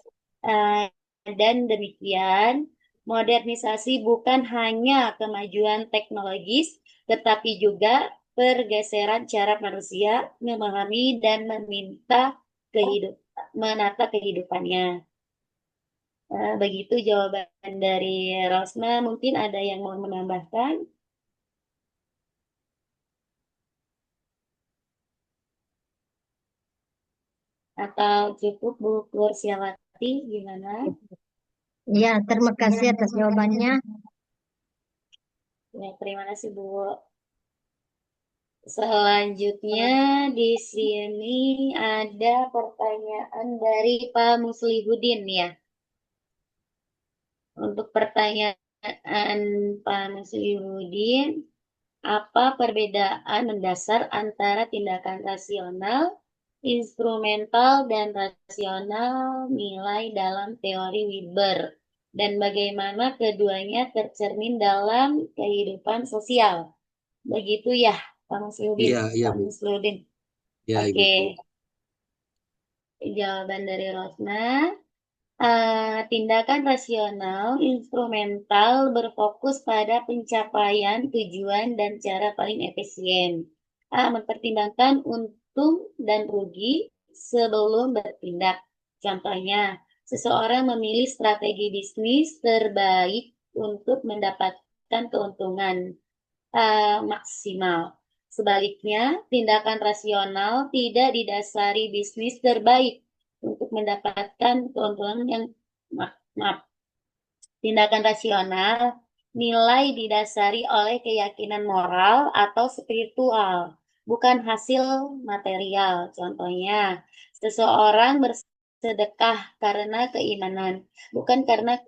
Speaker 6: Dan demikian, modernisasi bukan hanya kemajuan teknologis, tetapi juga pergeseran cara manusia memahami dan menata kehidupannya. Begitu jawaban dari Rosna. Mungkin ada yang mau menambahkan? Atau cukup Bu Kursiawati, gimana?
Speaker 9: Ya, terima kasih atas jawabannya.
Speaker 6: Ya, terima kasih Bu. Selanjutnya di sini ada pertanyaan dari Pak Muslihudin ya. Untuk pertanyaan Pak Muslihudin, apa perbedaan mendasar antara tindakan rasional, instrumental, dan rasional nilai dalam teori Weber? Dan bagaimana keduanya tercermin dalam kehidupan sosial? Begitu ya, Pak Muslihudin?
Speaker 5: Iya,
Speaker 6: Pak
Speaker 5: Bu.
Speaker 6: Muslihudin.
Speaker 5: Ya, Ibu.
Speaker 6: Oke. Jawaban dari Rosna. Tindakan rasional instrumental berfokus pada pencapaian tujuan dan cara paling efisien. Mempertimbangkan untung dan rugi sebelum bertindak. Contohnya, seseorang memilih strategi bisnis terbaik untuk mendapatkan keuntungan maksimal. Sebaliknya, tindakan rasional tidak didasari bisnis terbaik untuk mendapatkan keuntungan yang maaf. Tindakan rasional nilai didasari oleh keyakinan moral atau spiritual, bukan hasil material. Contohnya, seseorang bersedekah karena keimanan, bukan karena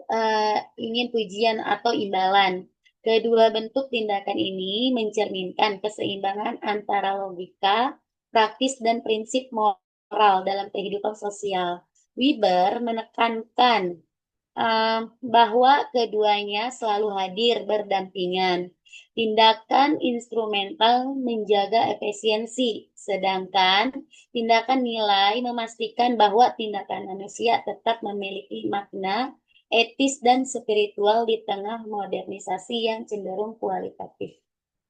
Speaker 6: ingin pujian atau imbalan. Kedua bentuk tindakan ini mencerminkan keseimbangan antara logika, praktis, dan prinsip moral dalam kehidupan sosial. Weber menekankan bahwa keduanya selalu hadir berdampingan. Tindakan instrumental menjaga efisiensi, sedangkan tindakan nilai memastikan bahwa tindakan manusia tetap memiliki makna etis dan spiritual di tengah modernisasi yang cenderung kualitatif.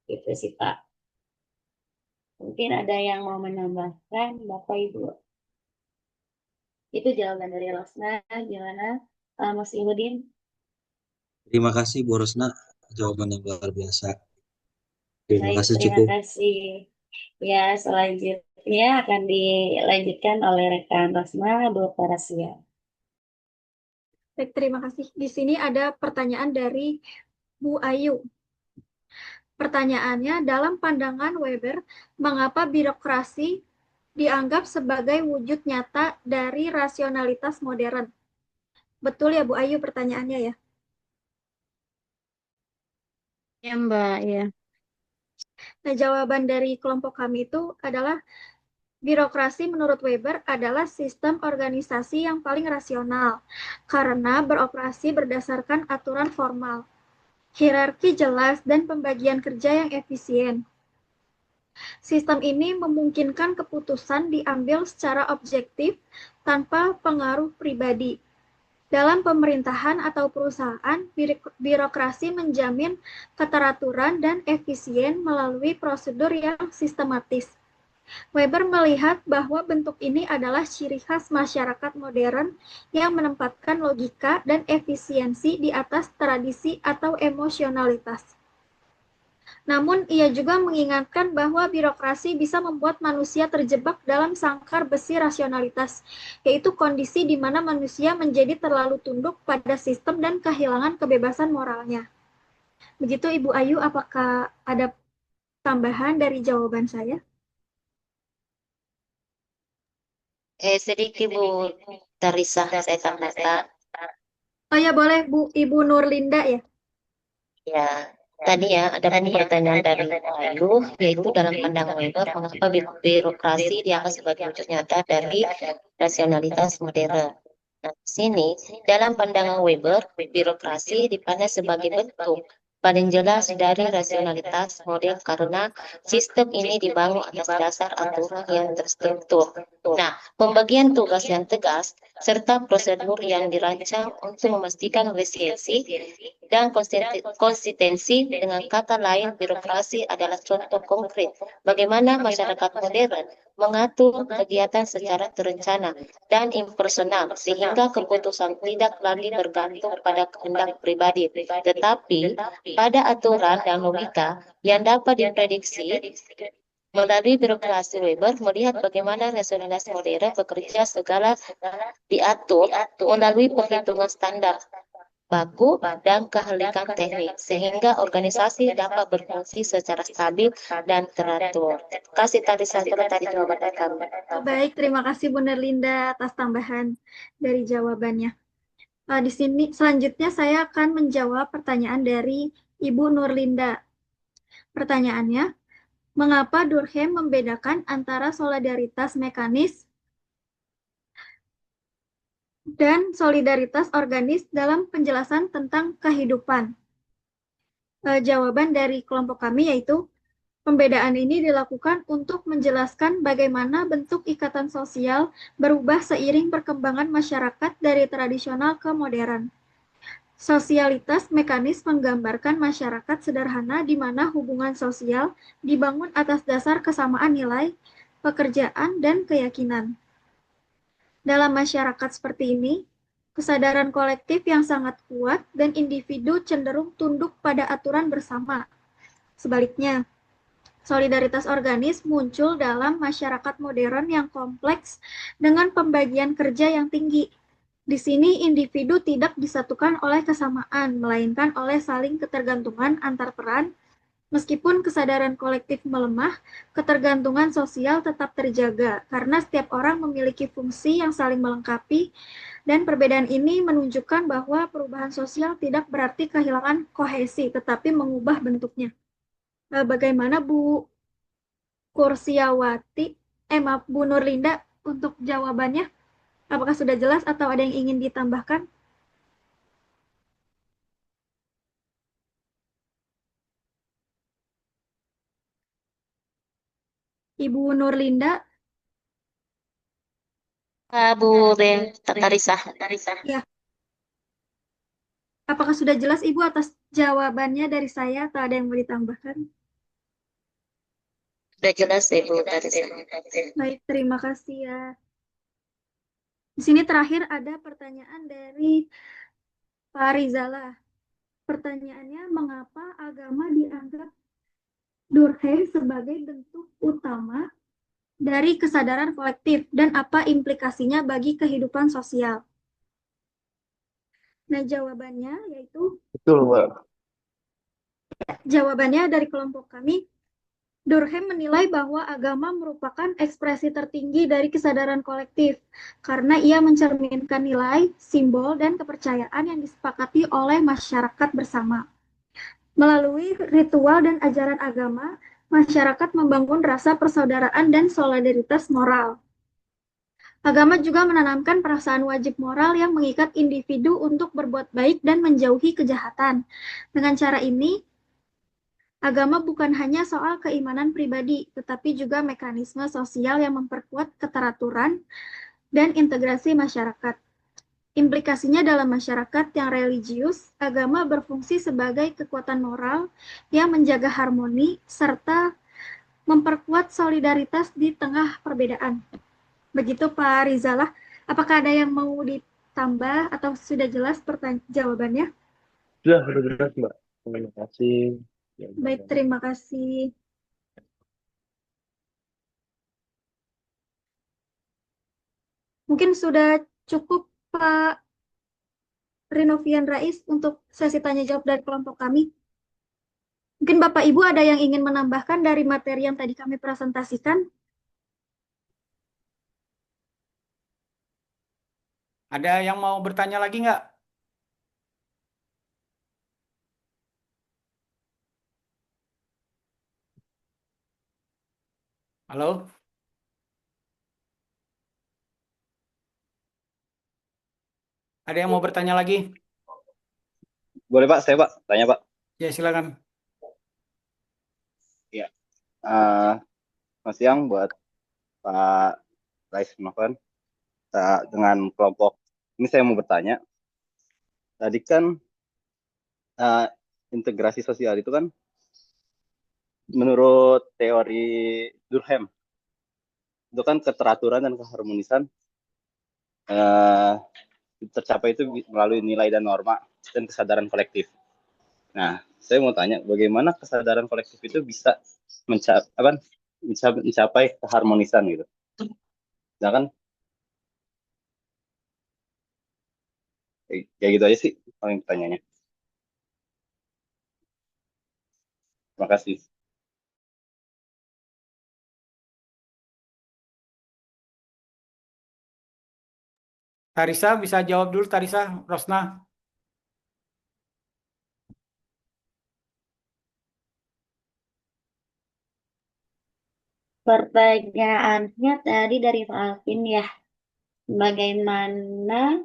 Speaker 6: Itu sih Pak. Mungkin ada yang mau menambahkan, Bapak Ibu. Itu jawaban dari Rosna. Gimana, Mas Ihudin?
Speaker 5: Terima kasih Bu Rosna, jawaban yang luar biasa. Terima
Speaker 6: Baik,
Speaker 5: kasih
Speaker 6: terima
Speaker 5: cukup.
Speaker 6: kasih. Ya, selanjutnya akan dilanjutkan oleh rekan Rosna, Bu Parasia.
Speaker 3: Baik, terima kasih. Di sini ada pertanyaan dari Bu Ayu. Pertanyaannya, dalam pandangan Weber, mengapa birokrasi dianggap sebagai wujud nyata dari rasionalitas modern? Betul ya Bu Ayu pertanyaannya ya?
Speaker 9: Ya Mbak, ya.
Speaker 3: Nah, jawaban dari kelompok kami itu adalah birokrasi menurut Weber adalah sistem organisasi yang paling rasional karena beroperasi berdasarkan aturan formal, hierarki jelas, dan pembagian kerja yang efisien. Sistem ini memungkinkan keputusan diambil secara objektif tanpa pengaruh pribadi. Dalam pemerintahan atau perusahaan, birokrasi menjamin keteraturan dan efisien melalui prosedur yang sistematis. Weber melihat bahwa bentuk ini adalah ciri khas masyarakat modern yang menempatkan logika dan efisiensi di atas tradisi atau emosionalitas. Namun, ia juga mengingatkan bahwa birokrasi bisa membuat manusia terjebak dalam sangkar besi rasionalitas, yaitu kondisi di mana manusia menjadi terlalu tunduk pada sistem dan kehilangan kebebasan moralnya. Begitu Ibu Ayu, apakah ada tambahan dari jawaban saya?
Speaker 14: Sedikit Bu Tarisa, saya tambahkan.
Speaker 3: Oh ya, boleh Bu, Ibu Nurlinda ya?
Speaker 14: Ya, tadi ya ada pertanyaan dari Ayu, yaitu dalam pandangan Weber, mengapa birokrasi dianggap sebagai wujud nyata dari rasionalitas modern. Nah, di sini dalam pandangan Weber, birokrasi dipandang sebagai bentuk paling jelas dari rasionalitas modern karena sistem ini dibangun atas dasar aturan yang terstruktur. Nah, pembagian tugas yang tegas serta prosedur yang dirancang untuk memastikan efisiensi dan konsistensi. Dengan kata lain, birokrasi adalah contoh konkret bagaimana masyarakat modern mengatur kegiatan secara terencana dan impersonal sehingga keputusan tidak lagi bergantung pada kehendak pribadi, tetapi pada aturan dan logika yang dapat diprediksi. Melalui birokrasi, Weber melihat bagaimana rasionalitas modern bekerja segala diatur melalui perhitungan standar baku dan keahlian teknik sehingga organisasi dapat berfungsi secara stabil dan teratur. Terima kasih tadi jawaban dari kami.
Speaker 3: Baik, terima kasih Bu Nurlinda atas tambahan dari jawabannya. Di sini selanjutnya saya akan menjawab pertanyaan dari Ibu Nurlinda. Pertanyaannya, mengapa Durkheim membedakan antara solidaritas mekanis dan solidaritas organis dalam penjelasan tentang kehidupan? Jawaban dari kelompok kami yaitu, pembedaan ini dilakukan untuk menjelaskan bagaimana bentuk ikatan sosial berubah seiring perkembangan masyarakat dari tradisional ke modern. Sosialitas mekanis menggambarkan masyarakat sederhana di mana hubungan sosial dibangun atas dasar kesamaan nilai, pekerjaan, dan keyakinan. Dalam masyarakat seperti ini, kesadaran kolektif yang sangat kuat dan individu cenderung tunduk pada aturan bersama. Sebaliknya, solidaritas organis muncul dalam masyarakat modern yang kompleks dengan pembagian kerja yang tinggi. Di sini individu tidak disatukan oleh kesamaan, melainkan oleh saling ketergantungan antar peran. Meskipun kesadaran kolektif melemah, ketergantungan sosial tetap terjaga karena setiap orang memiliki fungsi yang saling melengkapi, dan perbedaan ini menunjukkan bahwa perubahan sosial tidak berarti kehilangan kohesi, tetapi mengubah bentuknya. Bagaimana Bu Kursiawati, maaf Bu Nurlinda untuk jawabannya? Apakah sudah jelas atau ada yang ingin ditambahkan? Ibu Nurlinda?
Speaker 14: Bu Tarisa.
Speaker 3: Ya. Apakah sudah jelas Ibu atas jawabannya dari saya atau ada yang mau ditambahkan?
Speaker 14: Sudah jelas Ibu Tarisa.
Speaker 3: Baik, terima kasih ya. Di sini terakhir ada pertanyaan dari Pak Rizala. Pertanyaannya, mengapa agama dianggap Durkheim sebagai bentuk utama dari kesadaran kolektif dan apa implikasinya bagi kehidupan sosial? Nah, jawabannya yaitu
Speaker 1: Betul, Mbak.
Speaker 3: jawabannya dari kelompok kami, Durkheim menilai bahwa agama merupakan ekspresi tertinggi dari kesadaran kolektif karena ia mencerminkan nilai, simbol, dan kepercayaan yang disepakati oleh masyarakat bersama. Melalui ritual dan ajaran agama, masyarakat membangun rasa persaudaraan dan solidaritas moral. Agama juga menanamkan perasaan wajib moral yang mengikat individu untuk berbuat baik dan menjauhi kejahatan. Dengan cara ini, agama bukan hanya soal keimanan pribadi, tetapi juga mekanisme sosial yang memperkuat keteraturan dan integrasi masyarakat. Implikasinya dalam masyarakat yang religius, agama berfungsi sebagai kekuatan moral yang menjaga harmoni serta memperkuat solidaritas di tengah perbedaan. Begitu Pak Rizalah. Apakah ada yang mau ditambah atau sudah jelas jawabannya?
Speaker 1: Sudah jelas, Mbak. Terima kasih.
Speaker 3: Baik, terima kasih. Mungkin sudah cukup Pak Rinovian Rais untuk sesi tanya jawab dari kelompok kami. Mungkin Bapak Ibu ada yang ingin menambahkan dari materi yang tadi kami presentasikan?
Speaker 2: Ada yang mau bertanya lagi nggak? Halo? Ada yang mau bertanya lagi?
Speaker 16: Boleh Pak, saya Pak, tanya Pak.
Speaker 2: Ya, silakan.
Speaker 16: Ya, selamat siang buat Pak Rais Novan. Dengan kelompok ini saya mau bertanya. Tadi kan integrasi sosial itu kan menurut teori Durkheim itu kan keteraturan dan keharmonisan tercapai itu melalui nilai dan norma dan kesadaran kolektif. Nah, saya mau tanya bagaimana kesadaran kolektif itu bisa mencapai keharmonisan gitu. Nah kan kayak gitu aja sih paling pertanyaannya. Terima kasih.
Speaker 2: Tarisa bisa jawab dulu, Tarisa, Rosna.
Speaker 6: Pertanyaannya tadi dari Pak Alvin ya, bagaimana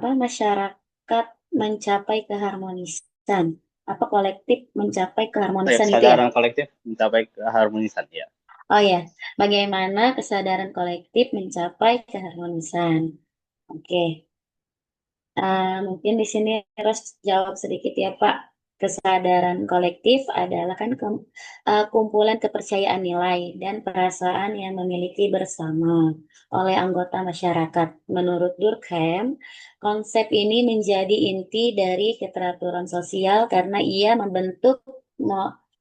Speaker 6: masyarakat mencapai keharmonisan, kolektif mencapai keharmonisan itu ya?
Speaker 16: Kesadaran kolektif mencapai keharmonisan ya.
Speaker 6: Oh ya, bagaimana kesadaran kolektif mencapai keharmonisan? Oke. Mungkin di sini harus jawab sedikit ya Pak. Kesadaran kolektif adalah kan kumpulan kepercayaan nilai dan perasaan yang memiliki bersama oleh anggota masyarakat. Menurut Durkheim, konsep ini menjadi inti dari keteraturan sosial karena ia membentuk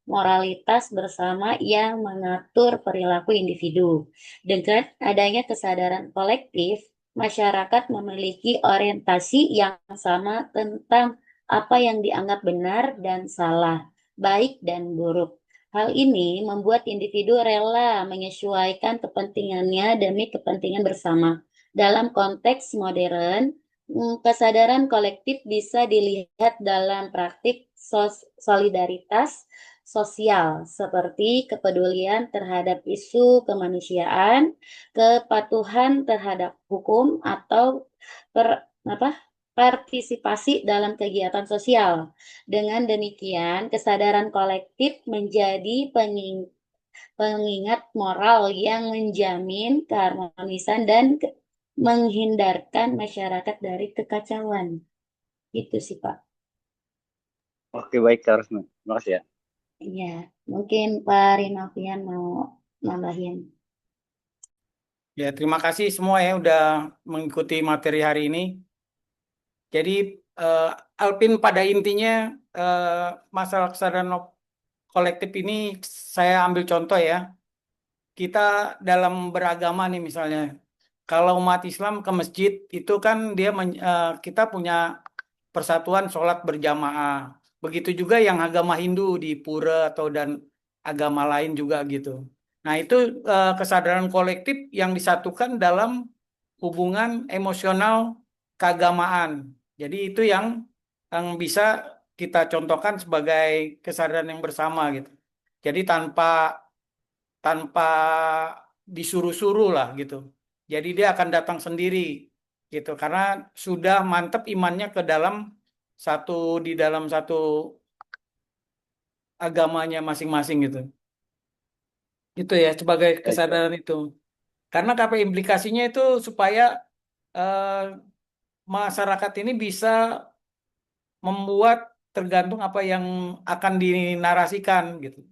Speaker 6: moralitas bersama yang mengatur perilaku individu. Dengan adanya kesadaran kolektif, masyarakat memiliki orientasi yang sama tentang apa yang dianggap benar dan salah, baik dan buruk. Hal ini membuat individu rela menyesuaikan kepentingannya demi kepentingan bersama. Dalam konteks modern, kesadaran kolektif bisa dilihat dalam praktik solidaritas sosial seperti kepedulian terhadap isu kemanusiaan, kepatuhan terhadap hukum, atau partisipasi dalam kegiatan sosial. Dengan demikian, kesadaran kolektif menjadi pengingat moral yang menjamin keharmonisan dan menghindarkan masyarakat dari kekacauan. Itu sih, Pak.
Speaker 16: Oke, baik, Kak Rusno. Terima kasih ya.
Speaker 6: Iya, mungkin Pak Rinovian mau nambahin.
Speaker 2: Ya, terima kasih semua ya udah mengikuti materi hari ini. Jadi Alpin pada intinya masalah kesadaran kolektif ini saya ambil contoh ya. Kita dalam beragama nih misalnya, kalau umat Islam ke masjid itu kan dia kita punya persatuan sholat berjamaah. Begitu juga yang agama Hindu di pura atau dan agama lain juga gitu. Nah itu kesadaran kolektif yang disatukan dalam hubungan emosional keagamaan. Jadi itu yang bisa kita contohkan sebagai kesadaran yang bersama gitu. Jadi tanpa tanpa disuruh-suruh lah gitu. Jadi dia akan datang sendiri gitu karena sudah mantap imannya ke dalam di dalam satu agamanya masing-masing gitu. Itu ya sebagai kesadaran itu. Karena apa implikasinya itu supaya eh, masyarakat ini bisa membuat tergantung apa yang akan dinarasikan gitu.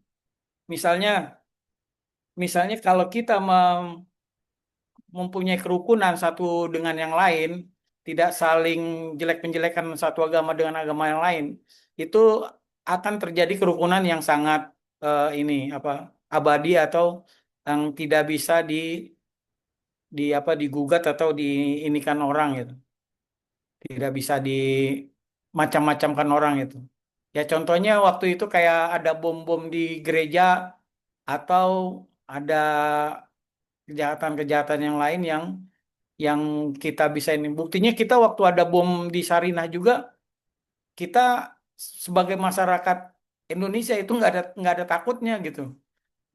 Speaker 2: Misalnya misalnya kalau kita mempunyai kerukunan satu dengan yang lain, tidak saling jelek-menjelekan satu agama dengan agama yang lain, itu akan terjadi kerukunan yang sangat abadi atau yang tidak bisa digugat atau diinikan orang gitu. Tidak bisa dimacam-macamkan orang itu. Ya contohnya waktu itu kayak ada bom-bom di gereja atau ada kejahatan-kejahatan yang lain yang kita bisa ini. Buktinya kita waktu ada bom di Sarinah juga kita sebagai masyarakat Indonesia itu nggak ada takutnya gitu.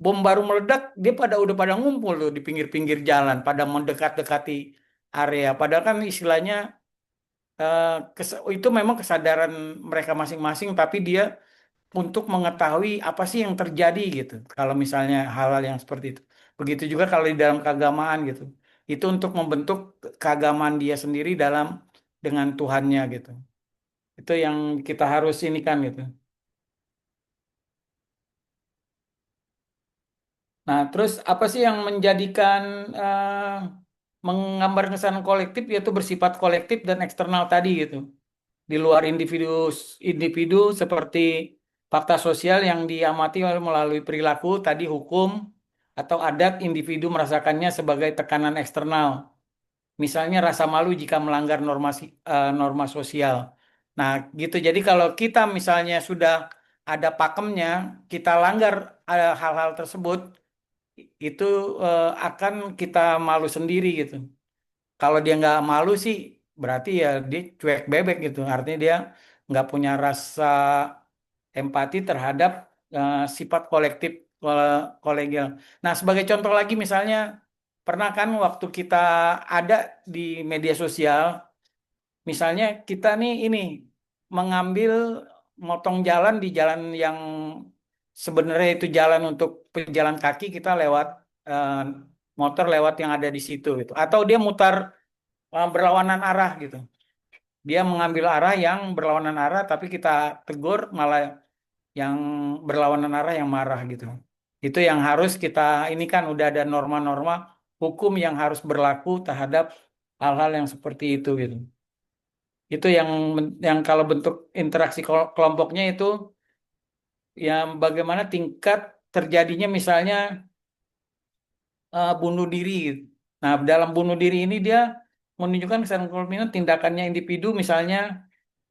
Speaker 2: Bom baru meledak dia udah pada ngumpul tuh di pinggir-pinggir jalan pada mendekat-dekati area. Padahal kan istilahnya itu memang kesadaran mereka masing-masing tapi dia untuk mengetahui apa sih yang terjadi gitu. Kalau misalnya hal-hal yang seperti itu. Begitu juga kalau di dalam keagamaan gitu. Itu untuk membentuk keagamaan dia sendiri dengan Tuhannya gitu. Itu yang kita harus ini kan gitu. Nah, terus apa sih yang menjadikan menggambar kesan kolektif yaitu bersifat kolektif dan eksternal tadi gitu. Di luar individu seperti fakta sosial yang diamati melalui perilaku tadi hukum atau adat individu merasakannya sebagai tekanan eksternal. Misalnya rasa malu jika melanggar norma sosial. Nah, gitu. Jadi kalau kita misalnya sudah ada pakemnya, kita langgar hal-hal tersebut, itu akan kita malu sendiri gitu. Kalau dia nggak malu sih, berarti ya dia cuek bebek gitu. Artinya dia nggak punya rasa empati terhadap sifat kolektif kolegial. Nah, sebagai contoh lagi misalnya pernah kan waktu kita ada di media sosial, misalnya kita nih ini mengambil motong jalan di jalan yang sebenarnya itu jalan untuk pejalan kaki kita lewat eh, motor lewat yang ada di situ gitu. Atau dia mutar berlawanan arah gitu. dia mengambil arah yang berlawanan arah, tapi kita tegur malah yang berlawanan arah yang marah gitu. Itu yang harus kita, ini kan udah ada norma-norma hukum yang harus berlaku terhadap hal-hal yang seperti itu gitu. Itu yang kalau bentuk interaksi kelompoknya itu yang bagaimana tingkat terjadinya misalnya bunuh diri gitu. Nah, dalam bunuh diri ini dia menunjukkan kesadaran kolektif tindakannya individu misalnya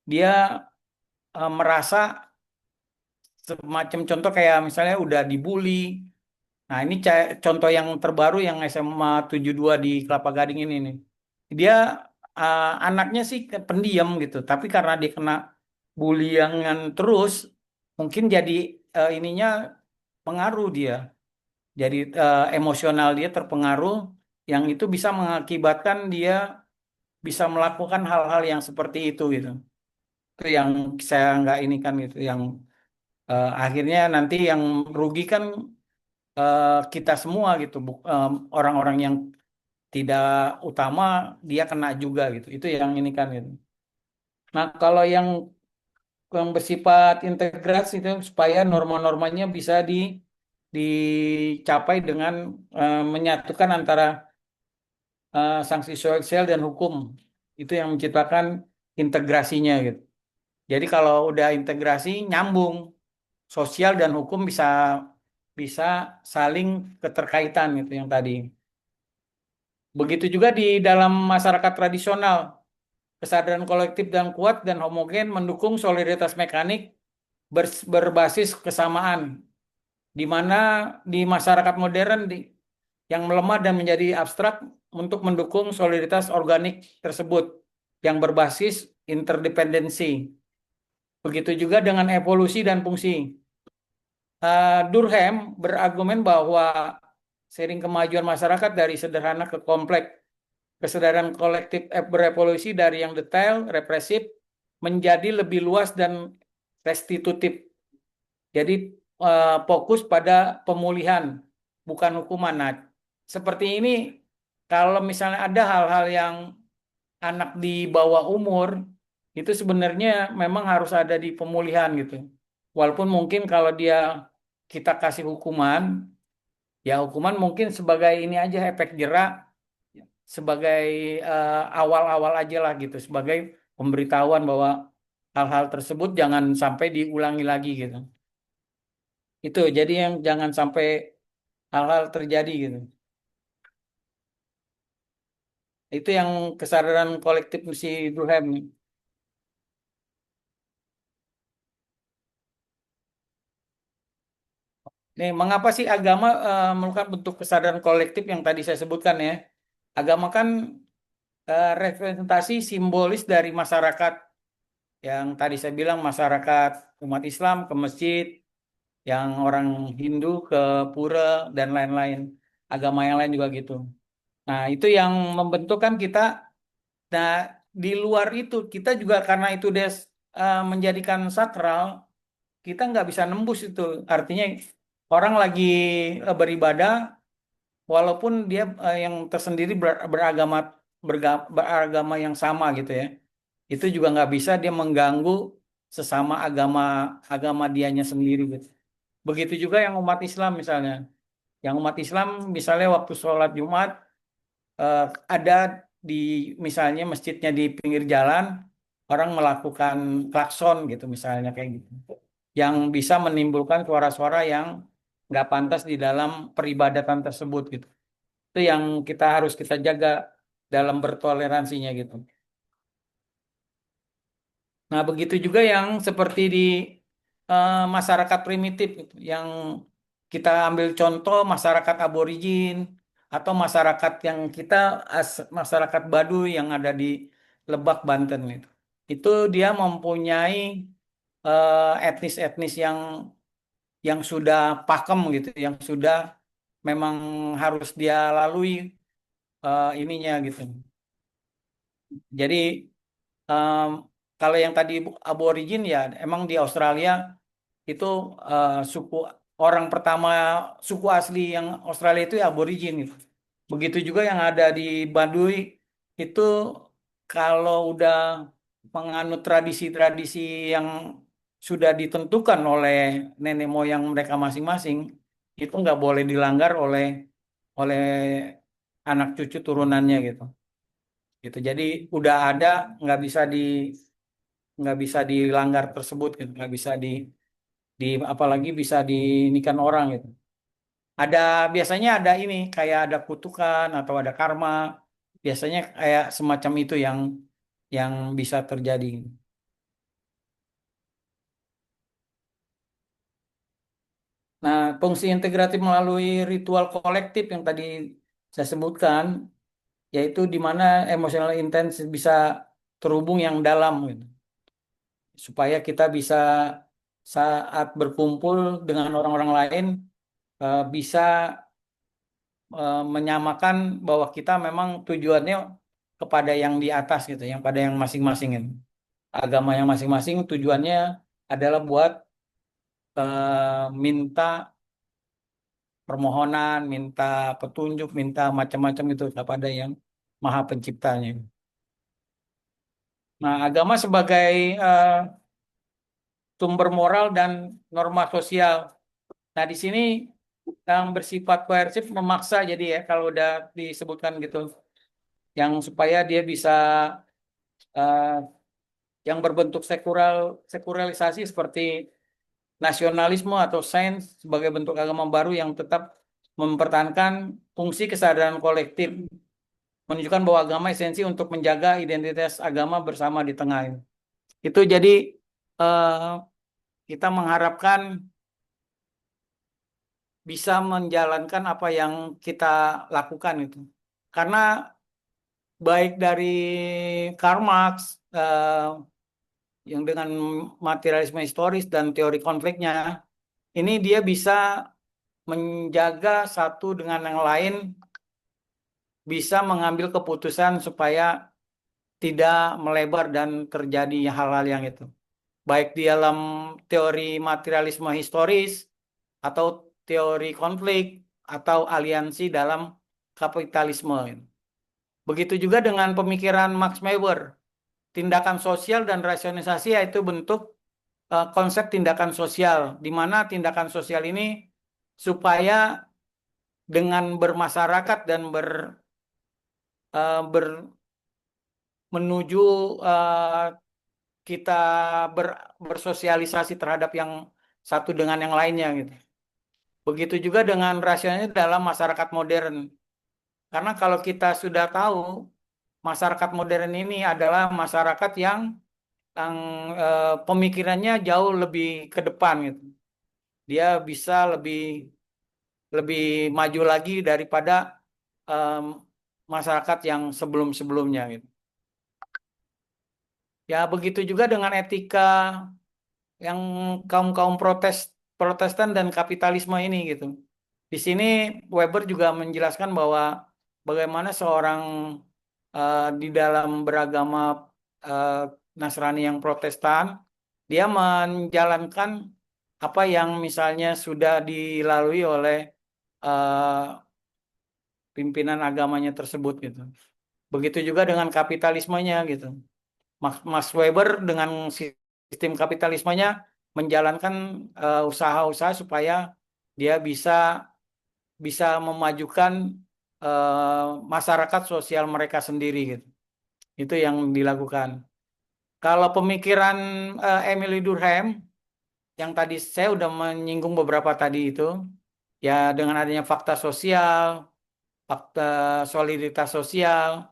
Speaker 2: dia merasa semacam contoh kayak misalnya udah dibully. Nah, ini contoh yang terbaru yang SMA 72 di Kelapa Gading ini nih. Dia anaknya sih pendiam gitu, tapi karena dia kena bullyingan terus, mungkin jadi ininya pengaruh dia. Jadi emosional dia terpengaruh, yang itu bisa mengakibatkan dia bisa melakukan hal-hal yang seperti itu gitu. Itu yang saya nggak ini kan gitu, yang akhirnya nanti yang rugi kan kita semua gitu, orang-orang yang tidak utama dia kena juga gitu. Itu yang ini kan gitu. Nah, kalau yang bersifat integrasi itu supaya norma-normanya bisa dicapai dengan menyatukan antara sanksi sosial dan hukum. Itu yang menciptakan integrasinya gitu. Jadi kalau udah integrasi nyambung, sosial dan hukum bisa bisa saling keterkaitan gitu yang tadi. Begitu juga di dalam masyarakat tradisional, kesadaran kolektif dan kuat dan homogen mendukung solidaritas mekanik berbasis kesamaan, di mana di masyarakat modern yang melemah dan menjadi abstrak untuk mendukung solidaritas organik tersebut yang berbasis interdependensi. Begitu juga dengan evolusi dan fungsi. Durkheim berargumen bahwa seiring kemajuan masyarakat dari sederhana ke kompleks, kesadaran kolektif berevolusi dari yang detail, represif, menjadi lebih luas dan restitutif. Jadi fokus pada pemulihan, bukan hukuman. Nah, seperti ini, kalau misalnya ada hal-hal yang anak di bawah umur, itu sebenarnya memang harus ada di pemulihan gitu. Walaupun mungkin kalau dia kita kasih hukuman, ya hukuman mungkin sebagai ini aja efek jerak, sebagai awal-awal aja lah gitu, sebagai pemberitahuan bahwa hal-hal tersebut jangan sampai diulangi lagi gitu. Itu jadi yang jangan sampai hal-hal terjadi gitu. Itu yang kesadaran kolektif si Durkheim nih. Nih, mengapa sih agama merupakan bentuk kesadaran kolektif yang tadi saya sebutkan ya? Agama kan representasi simbolis dari masyarakat yang tadi saya bilang masyarakat umat Islam ke masjid, yang orang Hindu ke pura dan lain-lain. Agama yang lain juga gitu. Nah, itu yang membentukkan kita. Nah, di luar itu kita juga karena itu menjadikan sakral, kita nggak bisa nembus itu. Artinya orang lagi beribadah, walaupun dia yang tersendiri beragama yang sama gitu ya, itu juga nggak bisa dia mengganggu sesama agama dianya sendiri gitu. Begitu juga yang umat Islam misalnya, yang umat Islam misalnya waktu sholat Jumat ada di misalnya masjidnya di pinggir jalan, orang melakukan klakson gitu misalnya kayak gitu, yang bisa menimbulkan suara-suara yang nggak pantas di dalam peribadatan tersebut gitu. Itu yang kita jaga dalam bertoleransinya gitu. Nah, begitu juga yang seperti di masyarakat primitif gitu, yang kita ambil contoh masyarakat aborigin atau masyarakat yang masyarakat Baduy yang ada di Lebak, Banten itu. Itu dia mempunyai etnis-etnis yang sudah pakem gitu, yang sudah memang harus dia lalui ininya gitu. Jadi em, kalau yang tadi aborigin ya emang di Australia itu suku orang pertama, suku asli yang Australia itu ya aborigin gitu. Begitu juga yang ada di Baduy itu kalau udah menganut tradisi-tradisi yang sudah ditentukan oleh nenek moyang mereka masing-masing, itu nggak boleh dilanggar oleh oleh anak cucu turunannya gitu. Gitu. Jadi udah ada, nggak bisa nggak bisa dilanggar tersebut gitu, nggak bisa di apalagi bisa diinikan orang gitu. Ada biasanya ada ini kayak ada kutukan atau ada karma, biasanya kayak semacam itu yang bisa terjadi. Nah, fungsi integratif melalui ritual kolektif yang tadi saya sebutkan, yaitu di mana emosional intens bisa terhubung yang dalam gitu. Supaya kita bisa saat berkumpul dengan orang-orang lain bisa menyamakan bahwa kita memang tujuannya kepada yang di atas gitu, yang pada yang masing-masing gitu. Agama yang masing-masing tujuannya adalah buat minta permohonan, minta petunjuk, minta macam-macam itu kepada yang Maha Penciptanya. Nah, agama sebagai sumber moral dan norma sosial. Nah, di sini yang bersifat koersif memaksa jadi ya kalau udah disebutkan gitu, yang supaya dia bisa eh, yang berbentuk sekuralisasi seperti nasionalisme atau sains sebagai bentuk agama baru yang tetap mempertahankan fungsi kesadaran kolektif, menunjukkan bahwa agama esensi untuk menjaga identitas agama bersama di tengah ini. Itu jadi eh, kita mengharapkan bisa menjalankan apa yang kita lakukan itu. Karena baik dari Karl Marx yang dengan materialisme historis dan teori konfliknya, ini dia bisa menjaga satu dengan yang lain, bisa mengambil keputusan supaya tidak melebar dan terjadi hal-hal yang itu. Baik di dalam teori materialisme historis, atau teori konflik, atau aliansi dalam kapitalisme. Begitu juga dengan pemikiran Max Weber. Tindakan sosial dan rasionalisasi yaitu bentuk konsep tindakan sosial, di mana tindakan sosial ini supaya dengan bermasyarakat dan menuju kita bersosialisasi terhadap yang satu dengan yang lainnya gitu. Begitu juga dengan rasionalnya dalam masyarakat modern. Karena kalau kita sudah tahu masyarakat modern ini adalah masyarakat yang pemikirannya jauh lebih ke depan gitu. Dia bisa lebih maju lagi daripada masyarakat yang sebelum-sebelumnya gitu. Ya begitu juga dengan etika yang kaum Protestan dan kapitalisme ini gitu. Di sini Weber juga menjelaskan bahwa bagaimana seorang di dalam beragama Nasrani yang Protestan, dia menjalankan apa yang misalnya sudah dilalui oleh pimpinan agamanya tersebut gitu. Begitu juga dengan kapitalismenya gitu. Max Weber dengan sistem kapitalismenya menjalankan usaha-usaha supaya dia bisa memajukan masyarakat sosial mereka sendiri gitu. Itu yang dilakukan. Kalau pemikiran Emily Durkheim yang tadi saya udah menyinggung beberapa tadi itu, ya dengan adanya fakta sosial, fakta soliditas sosial,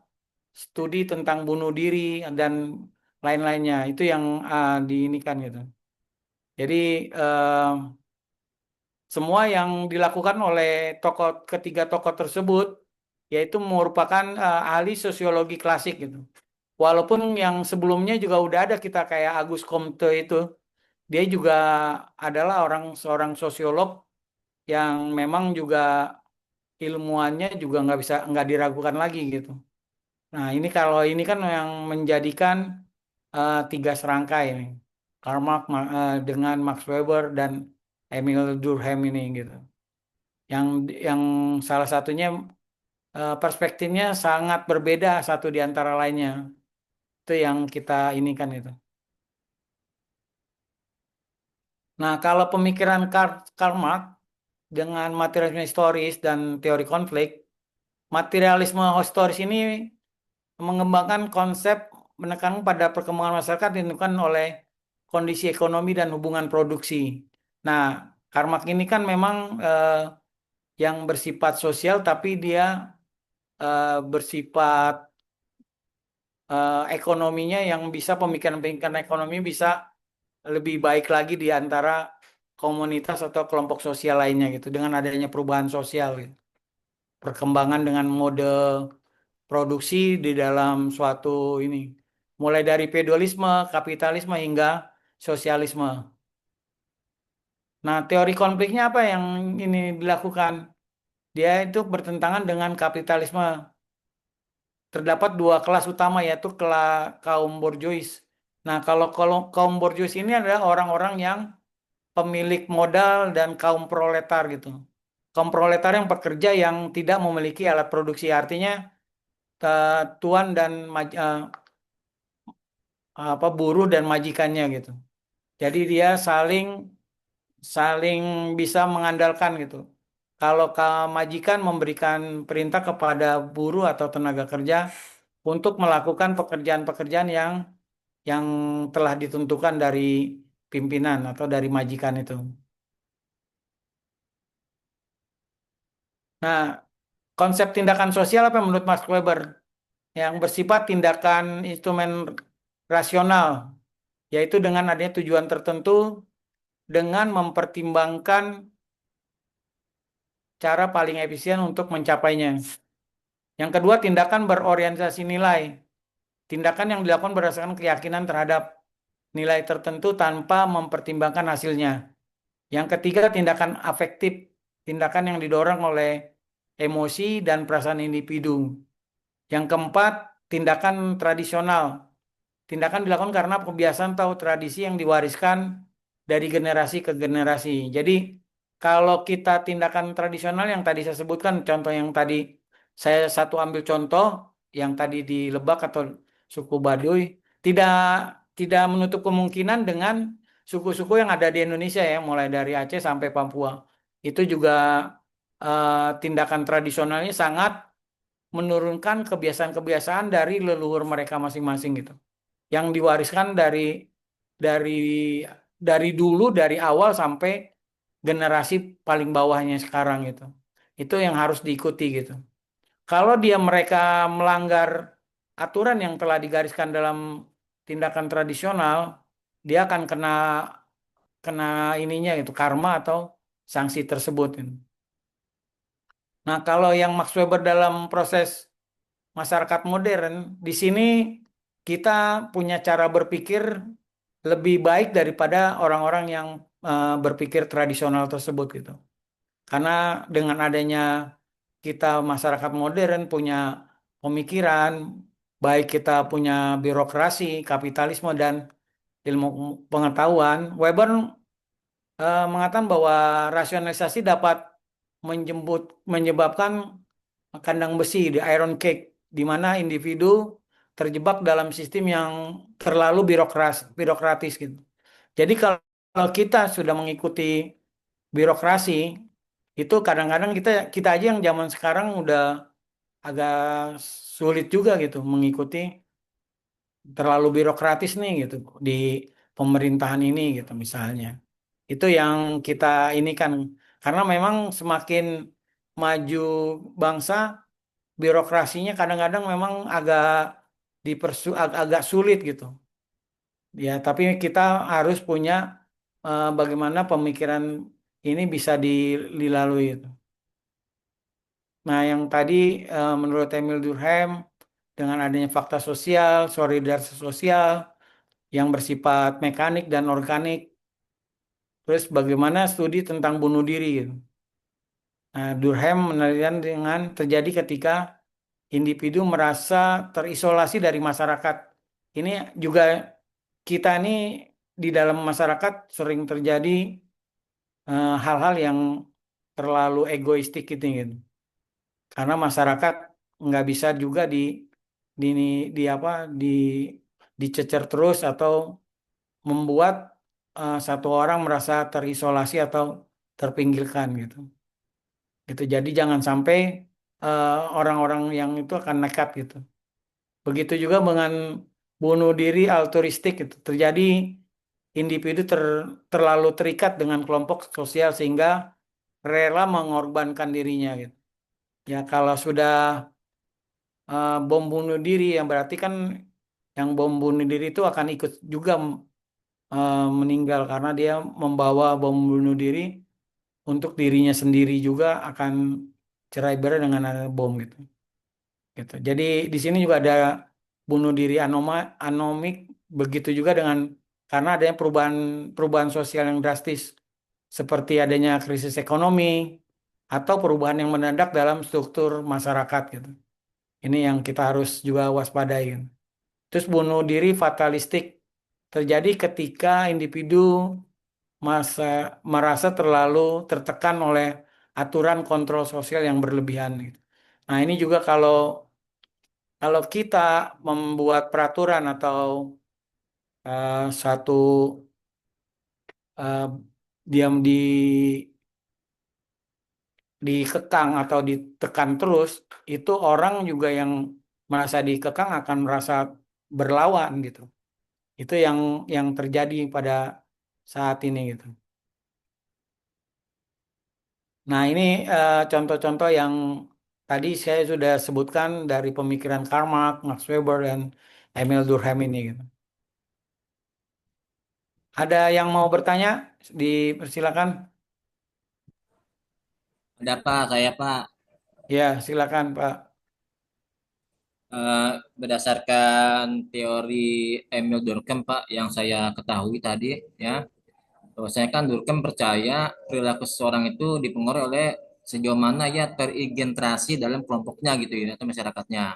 Speaker 2: studi tentang bunuh diri dan lain-lainnya, itu yang diinikan gitu. Jadi semua yang dilakukan oleh ketiga tokoh tersebut yaitu merupakan ahli sosiologi klasik gitu. Walaupun yang sebelumnya juga udah ada kita kayak Agus Comte itu, dia juga adalah seorang sosiolog yang memang juga ilmuannya juga nggak diragukan lagi gitu. Nah ini kalau ini kan yang menjadikan tiga serangkai ini, Karl Marx dengan Max Weber dan Emil Durkheim ini gitu. Yang salah satunya perspektifnya sangat berbeda satu di antara lainnya. Itu yang kita inikan itu. Nah, kalau pemikiran Karl Marx dengan materialisme historis dan teori konflik, materialisme historis ini mengembangkan konsep menekan pada perkembangan masyarakat yang ditentukan oleh kondisi ekonomi dan hubungan produksi. Nah, Karl Marx ini kan memang yang bersifat sosial, tapi dia bersifat ekonominya yang bisa pemikiran-pemikiran ekonomi bisa lebih baik lagi di antara komunitas atau kelompok sosial lainnya gitu dengan adanya perubahan sosial gitu. Perkembangan dengan mode produksi di dalam suatu ini mulai dari feudalisme, kapitalisme hingga sosialisme. Nah, teori konfliknya apa yang ini dilakukan? Dia itu bertentangan dengan kapitalisme. Terdapat dua kelas utama yaitu kaum borjuis. Nah, kalau kaum borjuis ini adalah orang-orang yang pemilik modal dan kaum proletar gitu. Kaum proletar yang pekerja yang tidak memiliki alat produksi, artinya tuan dan buruh dan majikannya gitu. Jadi dia saling saling bisa mengandalkan gitu. Kalau majikan memberikan perintah kepada buruh atau tenaga kerja untuk melakukan pekerjaan-pekerjaan yang telah ditentukan dari pimpinan atau dari majikan itu. Nah, konsep tindakan sosial apa menurut Max Weber? Yang bersifat tindakan instrumen rasional, yaitu dengan adanya tujuan tertentu dengan mempertimbangkan cara paling efisien untuk mencapainya. Yang kedua, tindakan berorientasi nilai. Tindakan yang dilakukan berdasarkan keyakinan terhadap nilai tertentu tanpa mempertimbangkan hasilnya. Yang ketiga, tindakan afektif. Tindakan yang didorong oleh emosi dan perasaan individu. Yang keempat, tindakan tradisional. Tindakan dilakukan karena kebiasaan atau tradisi yang diwariskan dari generasi ke generasi. Jadi, kalau kita tindakan tradisional yang tadi saya sebutkan, contoh yang tadi saya ambil contoh yang tadi di Lebak atau suku Baduy, tidak tidak menutup kemungkinan dengan suku-suku yang ada di Indonesia ya, mulai dari Aceh sampai Papua. Itu juga tindakan tradisionalnya sangat menurunkan kebiasaan-kebiasaan dari leluhur mereka masing-masing gitu. Yang diwariskan dari dari dulu dari awal sampai generasi paling bawahnya sekarang gitu. Itu yang harus diikuti gitu. Kalau mereka melanggar aturan yang telah digariskan dalam tindakan tradisional, dia akan kena ininya itu karma atau sanksi tersebut. Nah, kalau yang Max Weber dalam proses masyarakat modern, di sini kita punya cara berpikir lebih baik daripada orang-orang yang berpikir tradisional tersebut gitu. Karena dengan adanya kita masyarakat modern punya pemikiran, baik kita punya birokrasi, kapitalisme dan ilmu pengetahuan, Weber mengatakan bahwa rasionalisasi dapat menyebabkan kandang besi, di iron cage, di mana individu terjebak dalam sistem yang terlalu birokratis gitu. Jadi kalau kita sudah mengikuti birokrasi, itu kadang-kadang kita aja yang zaman sekarang udah agak sulit juga gitu mengikuti terlalu birokratis nih gitu di pemerintahan ini gitu misalnya. Itu yang kita ini kan karena memang semakin maju bangsa birokrasinya kadang-kadang memang agak sulit gitu. Ya, tapi kita harus punya bagaimana pemikiran ini bisa dilalui itu. Nah, yang tadi menurut Emil Durkheim dengan adanya fakta sosial, solidaritas sosial yang bersifat mekanik dan organik, terus bagaimana studi tentang bunuh diri gitu. Nah, Durkheim menelitikan dengan terjadi ketika individu merasa terisolasi dari masyarakat. Ini juga kita ini di dalam masyarakat sering terjadi hal-hal yang terlalu egoistik gitu. Karena masyarakat nggak bisa juga di apa dicecer terus atau membuat satu orang merasa terisolasi atau terpinggirkan gitu. Gitu. Jadi jangan sampai orang-orang yang itu akan nekat gitu. Begitu juga dengan bunuh diri altruistik itu terjadi individu terlalu terikat dengan kelompok sosial sehingga rela mengorbankan dirinya gitu. Ya kalau sudah bom bunuh diri yang berarti kan yang bom bunuh diri itu akan ikut juga meninggal karena dia membawa bom bunuh diri untuk dirinya sendiri juga akan cerai-berai dengan ada bom gitu. Gitu. Jadi di sini juga ada bunuh diri anomik begitu juga dengan karena adanya perubahan sosial yang drastis seperti adanya krisis ekonomi atau perubahan yang mendadak dalam struktur masyarakat gitu. Ini yang kita harus juga waspadai gitu. Terus bunuh diri fatalistik terjadi ketika individu merasa terlalu tertekan oleh aturan kontrol sosial yang berlebihan gitu. Nah, ini juga kalau kita membuat peraturan atau satu uh, diam dikekang atau ditekan terus, itu orang juga yang merasa dikekang akan merasa berlawan gitu. Itu yang terjadi pada saat ini gitu. Nah, ini contoh-contoh yang tadi saya sudah sebutkan dari pemikiran Karl Marx, Max Weber, dan Emil Durkheim ini gitu. Ada yang mau bertanya? Dipersilakan.
Speaker 7: Ada Pak, saya Pak.
Speaker 2: Ya, silakan Pak.
Speaker 7: Berdasarkan teori Emil Durkheim Pak yang saya ketahui tadi ya, bahwasanya kan Durkheim percaya perilaku seseorang itu dipengaruhi oleh sejauh mana ya terintegrasi dalam kelompoknya gitu ya atau masyarakatnya.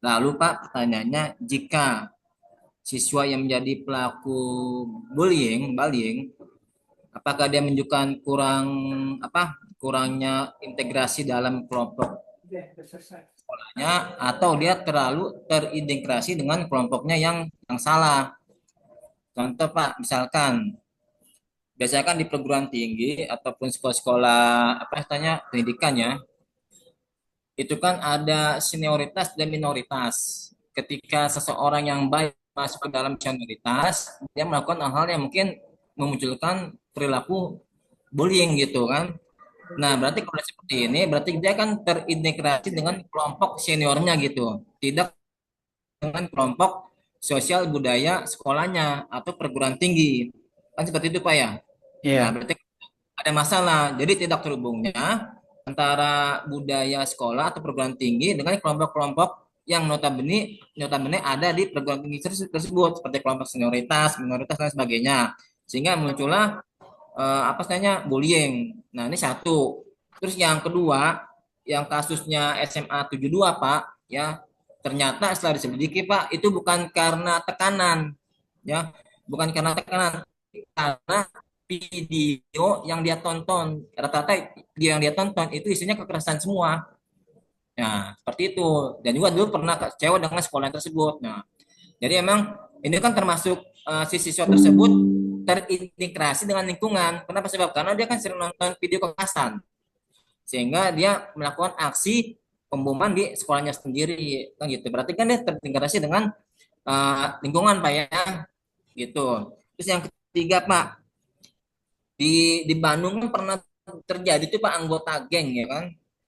Speaker 7: Lalu Pak, pertanyaannya jika siswa yang menjadi pelaku bullying, apakah dia menunjukkan kurangnya integrasi dalam kelompok sekolahnya atau dia terlalu terintegrasi dengan kelompoknya yang salah. Contoh Pak, misalkan biasanya kan di perguruan tinggi ataupun sekolah-sekolah pendidikannya itu kan ada senioritas dan minoritas. Ketika seseorang yang baik masuk ke dalam senioritas, dia melakukan hal-hal yang mungkin memunculkan perilaku bullying gitu kan. Nah, berarti kalau seperti ini, berarti dia kan terintegrasi dengan kelompok seniornya gitu, tidak dengan kelompok sosial budaya sekolahnya atau perguruan tinggi. Kan seperti itu, Pak ya?
Speaker 2: Iya.
Speaker 7: Nah, berarti ada masalah. Jadi tidak terhubungnya antara budaya sekolah atau perguruan tinggi dengan kelompok-kelompok yang notabene ada di perguruan tinggi tersebut seperti kelompok senioritas, minoritas dan sebagainya. Sehingga muncullah bullying. Nah, ini satu. Terus yang kedua, yang kasusnya SMA 72 Pak, ya, ternyata setelah diselidiki Pak, itu bukan karena tekanan, ya, bukan karena tekanan, karena video yang dia tonton, rata-rata video yang dia tonton itu isinya kekerasan semua. Nah, seperti itu. Dan juga dulu pernah kecewa dengan sekolah tersebut. Nah, jadi emang ini kan termasuk si siswa tersebut terintegrasi dengan lingkungan. Kenapa? Sebab karena dia kan sering nonton video kekerasan. Sehingga dia melakukan aksi pemboman di sekolahnya sendiri. Kan gitu. Berarti kan dia terintegrasi dengan lingkungan Pak ya. Gitu. Terus yang ketiga Pak, di Bandung kan pernah terjadi tuh Pak anggota geng ya kan.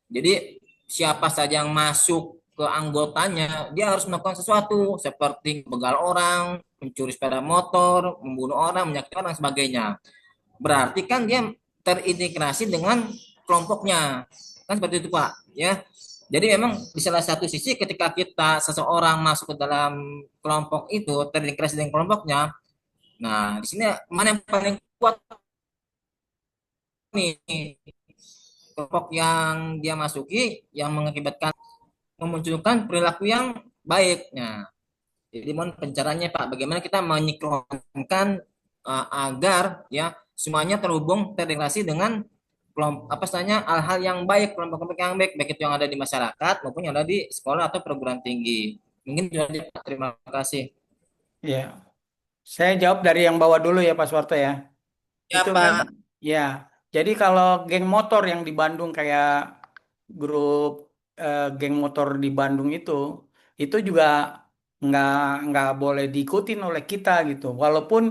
Speaker 7: Jadi siapa saja yang masuk ke anggotanya, dia harus melakukan sesuatu seperti begal orang, mencuri sepeda motor, membunuh orang, menyakiti orang, dan sebagainya. Berarti kan dia terintegrasi dengan kelompoknya. Kan seperti itu Pak. Ya. Jadi memang di salah satu sisi ketika seseorang masuk ke dalam kelompok itu, terintegrasi dengan kelompoknya, nah di sini mana yang paling kuat nih? Kelompok yang dia masuki yang mengakibatkan memunculkan perilaku yang baik. Nah, jadi mohon pencaranya Pak, bagaimana kita menyikronkan agar ya semuanya terhubung terintegrasi dengan kelompok hal-hal yang baik, kelompok-kelompok yang baik, baik itu yang ada di masyarakat maupun yang ada di sekolah atau perguruan tinggi. Mungkin itu aja Pak. Terima kasih.
Speaker 2: Ya, saya jawab dari yang bawah dulu ya Pak Suwarto ya.
Speaker 7: Ya,
Speaker 2: Itu kan,
Speaker 7: Pak.
Speaker 2: ya. Jadi kalau geng motor yang di Bandung kayak grup geng motor di Bandung itu juga nggak nggak boleh diikutin oleh kita gitu. Walaupun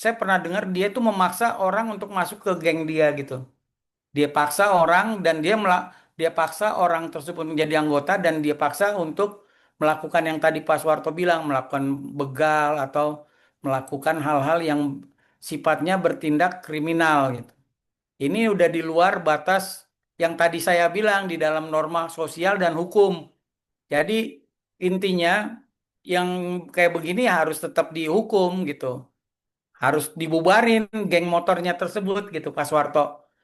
Speaker 2: saya pernah dengar dia itu memaksa orang untuk masuk ke geng dia gitu. Dia paksa orang dan dia paksa orang tersebut menjadi anggota dan dia paksa untuk melakukan yang tadi Pak Soeharto bilang, melakukan begal atau melakukan hal-hal yang sifatnya bertindak kriminal gitu. Ini udah di luar batas yang tadi saya bilang di dalam norma sosial dan hukum. Jadi intinya yang kayak begini harus tetap dihukum gitu. Harus dibubarin geng motornya tersebut gitu Pak Soeharto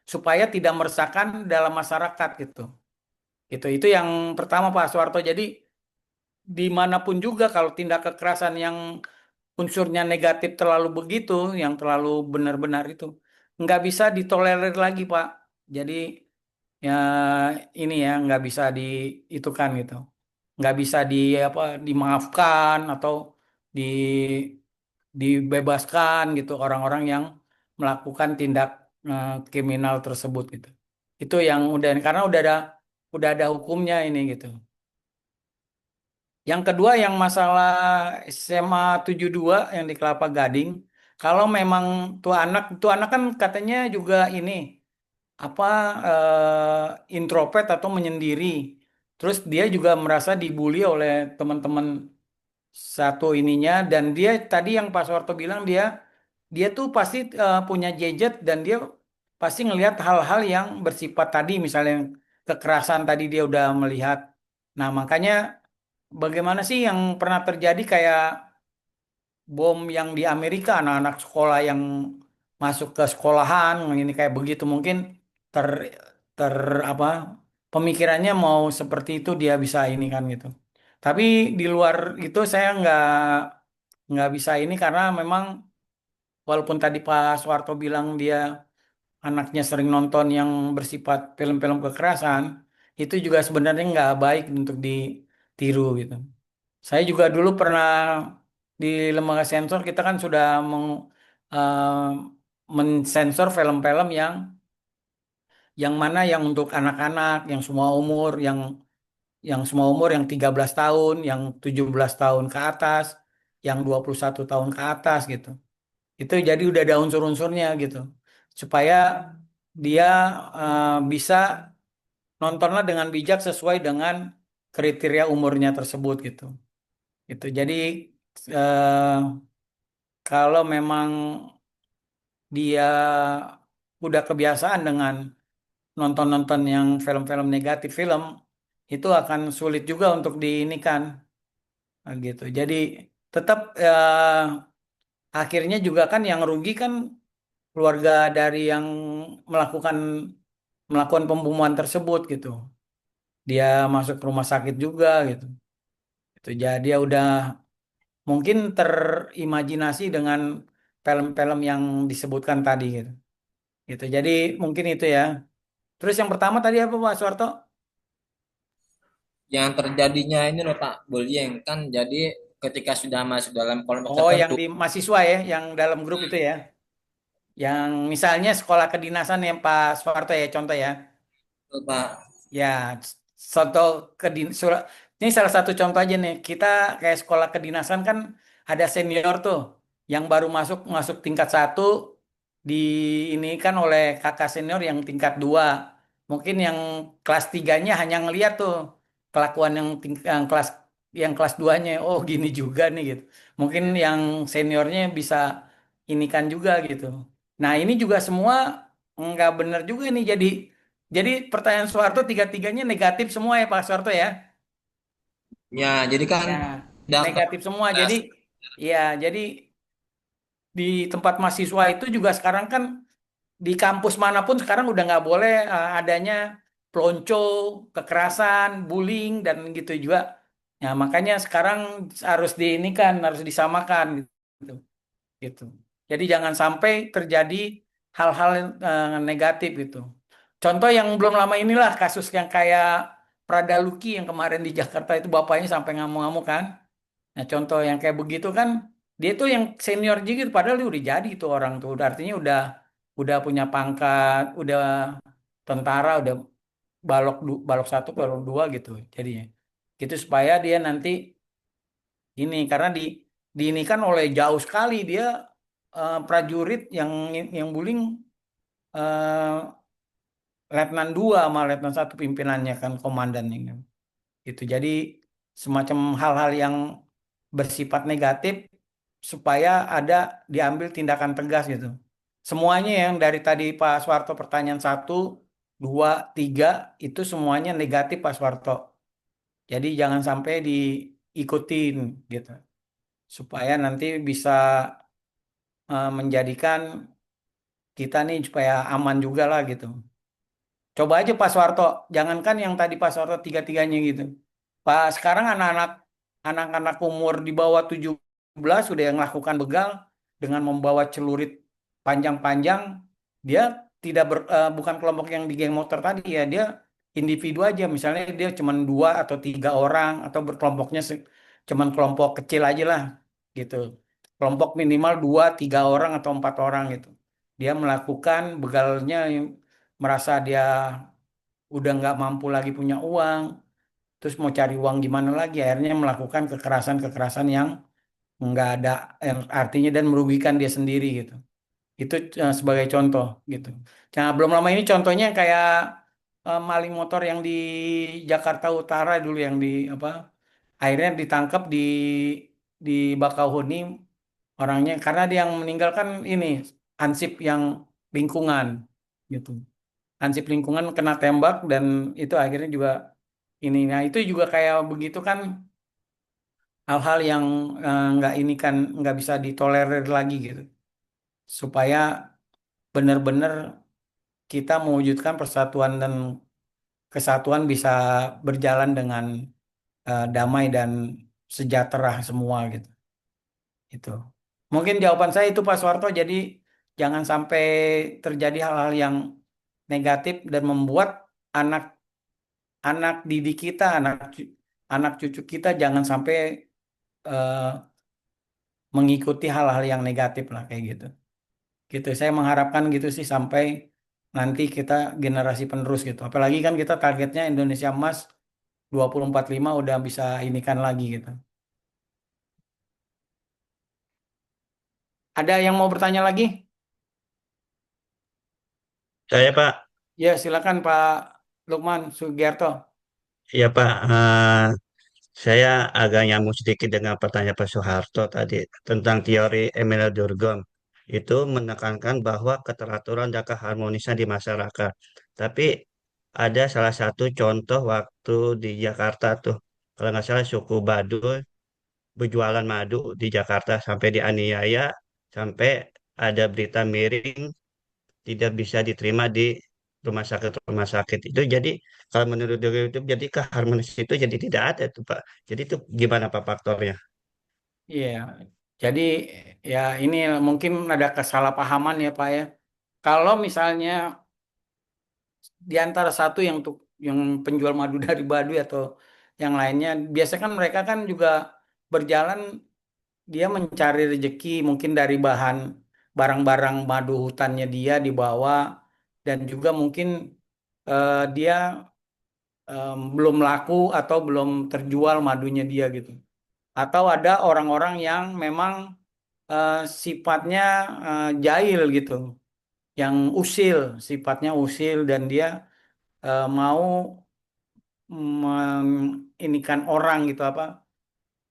Speaker 2: supaya tidak meresahkan dalam masyarakat gitu. Itu yang pertama Pak Soeharto. Jadi dimanapun juga kalau tindak kekerasan yang unsurnya negatif terlalu begitu, yang terlalu benar-benar itu nggak bisa ditolerir lagi Pak. Jadi ya ini ya nggak bisa diitukan gitu, nggak bisa dimaafkan atau di dibebaskan gitu orang-orang yang melakukan tindak kriminal tersebut gitu. Itu yang udah karena udah ada hukumnya ini gitu. Yang kedua yang masalah SMA 72 yang di Kelapa Gading, kalau memang tuh anak kan katanya juga ini apa introvert atau menyendiri. Terus dia juga merasa dibully oleh teman-teman satu ininya dan dia tadi yang Pak Soeharto bilang dia dia tuh pasti punya gadget dan dia pasti ngelihat hal-hal yang bersifat tadi misalnya kekerasan tadi dia udah melihat. Nah, makanya bagaimana sih yang pernah terjadi kayak bom yang di Amerika anak-anak sekolah yang masuk ke sekolahan ini kayak begitu mungkin ter ter apa pemikirannya mau seperti itu dia bisa ini kan gitu. Tapi di luar itu saya nggak bisa ini karena memang walaupun tadi Pak Soeharto bilang dia anaknya sering nonton yang bersifat film-film kekerasan, itu juga sebenarnya nggak baik untuk ditiru gitu. Saya juga dulu pernah di lembaga sensor kita kan sudah eh, mensensor film-film yang mana yang untuk anak-anak, yang semua umur yang 13 tahun, yang 17 tahun ke atas, yang 21 tahun ke atas gitu. Itu jadi udah ada unsur-unsurnya gitu. Supaya dia bisa nontonlah dengan bijak sesuai dengan kriteria umurnya tersebut gitu. Gitu. Jadi eh, kalau memang dia udah kebiasaan dengan nonton-nonton yang film-film negatif film, itu akan sulit juga untuk diinikan gitu. Jadi tetap akhirnya juga kan yang rugi kan keluarga dari yang melakukan melakukan pembunuhan tersebut gitu. Dia masuk rumah sakit juga gitu. Itu jadi dia udah mungkin terimajinasi dengan film-film yang disebutkan tadi gitu. Gitu. Jadi mungkin itu ya. Terus yang pertama tadi apa Pak Soeharto?
Speaker 7: Yang terjadinya ini loh Pak, bullying kan jadi ketika sudah masuk dalam kelompok
Speaker 2: Oh, yang
Speaker 7: tertentu.
Speaker 2: di mahasiswa ya, yang dalam grup itu ya. Yang misalnya sekolah kedinasan yang Pak Soeharto ya, contoh ya.
Speaker 7: Tuh, Pak.
Speaker 2: Ya, contoh ini salah satu contoh aja nih. Kita kayak sekolah kedinasan kan ada senior tuh yang baru masuk masuk tingkat 1 di ini kan oleh kakak senior yang tingkat 2. Mungkin yang kelas 3-nya hanya ngeliat tuh kelakuan yang kelas 2-nya. Oh, gini juga nih gitu. Mungkin yang seniornya bisa inikan juga gitu. Nah, ini juga semua nggak benar juga nih jadi pertanyaan Soeharto tiga-tiganya negatif semua ya Pak Soeharto ya.
Speaker 7: Ya, jadi kan
Speaker 2: Ya,
Speaker 7: daftar
Speaker 2: negatif semua. Jadi di tempat mahasiswa itu juga sekarang kan di kampus manapun sekarang udah nggak boleh adanya pelonco, kekerasan, bullying dan gitu juga. Ya, makanya sekarang harus diinikan, harus disamakan gitu. Gitu. Jadi jangan sampai terjadi hal-hal negatif gitu. Contoh yang belum lama inilah kasus yang kayak Prada Luki yang kemarin di Jakarta itu bapaknya sampai ngamuk-ngamuk kan. Nah, contoh yang kayak begitu kan, dia tuh yang senior gitu, padahal dia udah jadi tuh orang tuh, udah artinya udah punya pangkat, udah tentara, udah balok satu, balok dua gitu jadinya. Gitu supaya dia nanti ini karena di ini kan oleh jauh sekali dia prajurit yang bullying eh, Letnan 2 sama Letnan 1 pimpinannya kan komandannya kan. Gitu. Jadi semacam hal-hal yang bersifat negatif supaya ada diambil tindakan tegas gitu. Semuanya yang dari tadi Pak Soeharto pertanyaan 1, 2, 3 itu semuanya negatif Pak Soeharto. Jadi jangan sampai diikutin gitu. Supaya nanti bisa menjadikan kita nih supaya aman juga lah gitu. Coba aja Pak Soeharto, jangankan yang tadi Pak Soeharto tiga-tiganya gitu. Pak sekarang anak-anak umur di bawah 17 sudah yang melakukan begal dengan membawa celurit panjang-panjang, dia bukan kelompok yang di geng motor tadi ya, dia individu aja. Misalnya dia cuma 2 atau 3 orang atau berkelompoknya cuman kelompok kecil aja lah gitu. Kelompok minimal 2, 3 orang atau 4 orang gitu. Dia melakukan begalnya merasa dia udah nggak mampu lagi punya uang, terus mau cari uang gimana lagi, akhirnya melakukan kekerasan-kekerasan yang nggak ada artinya dan merugikan dia sendiri gitu. Itu sebagai contoh gitu. Nah, belum lama ini contohnya kayak maling motor yang di Jakarta Utara dulu yang di apa akhirnya ditangkap di Bakauheni orangnya karena dia yang meninggal kan ini Ansip yang lingkungan gitu. Ansip lingkungan kena tembak dan itu akhirnya juga ini. Nah, itu juga kayak begitu kan hal-hal yang nggak ini kan nggak bisa ditolerir lagi gitu. Supaya benar-benar kita mewujudkan persatuan dan kesatuan bisa berjalan dengan damai dan sejahtera semua gitu. Itu. Mungkin jawaban saya itu Pak Soeharto. Jadi jangan sampai terjadi hal-hal yang negatif dan membuat anak anak didik kita, anak cucu kita jangan sampai eh, mengikuti hal-hal yang negatif lah kayak gitu. Gitu. Saya mengharapkan gitu sih sampai nanti kita generasi penerus gitu. Apalagi kan kita targetnya Indonesia Emas 2045 udah bisa ini kan lagi gitu. Ada yang mau bertanya lagi?
Speaker 17: Saya Pak,
Speaker 2: Ya, silakan Pak Lukman Sugiarto.
Speaker 17: ya Pak, saya agak nyambung sedikit dengan pertanyaan Pak Soeharto tadi tentang teori Emile Durkheim. Itu menekankan bahwa keteraturan dan keharmonisan di masyarakat. Tapi ada salah satu contoh waktu di Jakarta tuh, kalau nggak salah suku Baduy berjualan madu di Jakarta sampai dianiaya, sampai ada berita miring tidak bisa diterima di rumah sakit itu. Jadi kalau menurut Dewi itu jadi keharmonisan itu jadi tidak ada tuh Pak. Jadi itu gimana Pak faktornya?
Speaker 2: Iya, jadi ya ini mungkin ada kesalahpahaman ya Pak ya. Kalau misalnya di antara satu yang penjual madu dari Baduy atau yang lainnya, biasanya kan mereka kan juga berjalan dia mencari rezeki mungkin dari barang-barang madu hutannya dia dibawa dan juga mungkin dia belum laku atau belum terjual madunya dia gitu. Atau ada orang-orang yang memang eh, sifatnya jahil gitu, yang usil, sifatnya usil dan dia mau menginikan orang gitu apa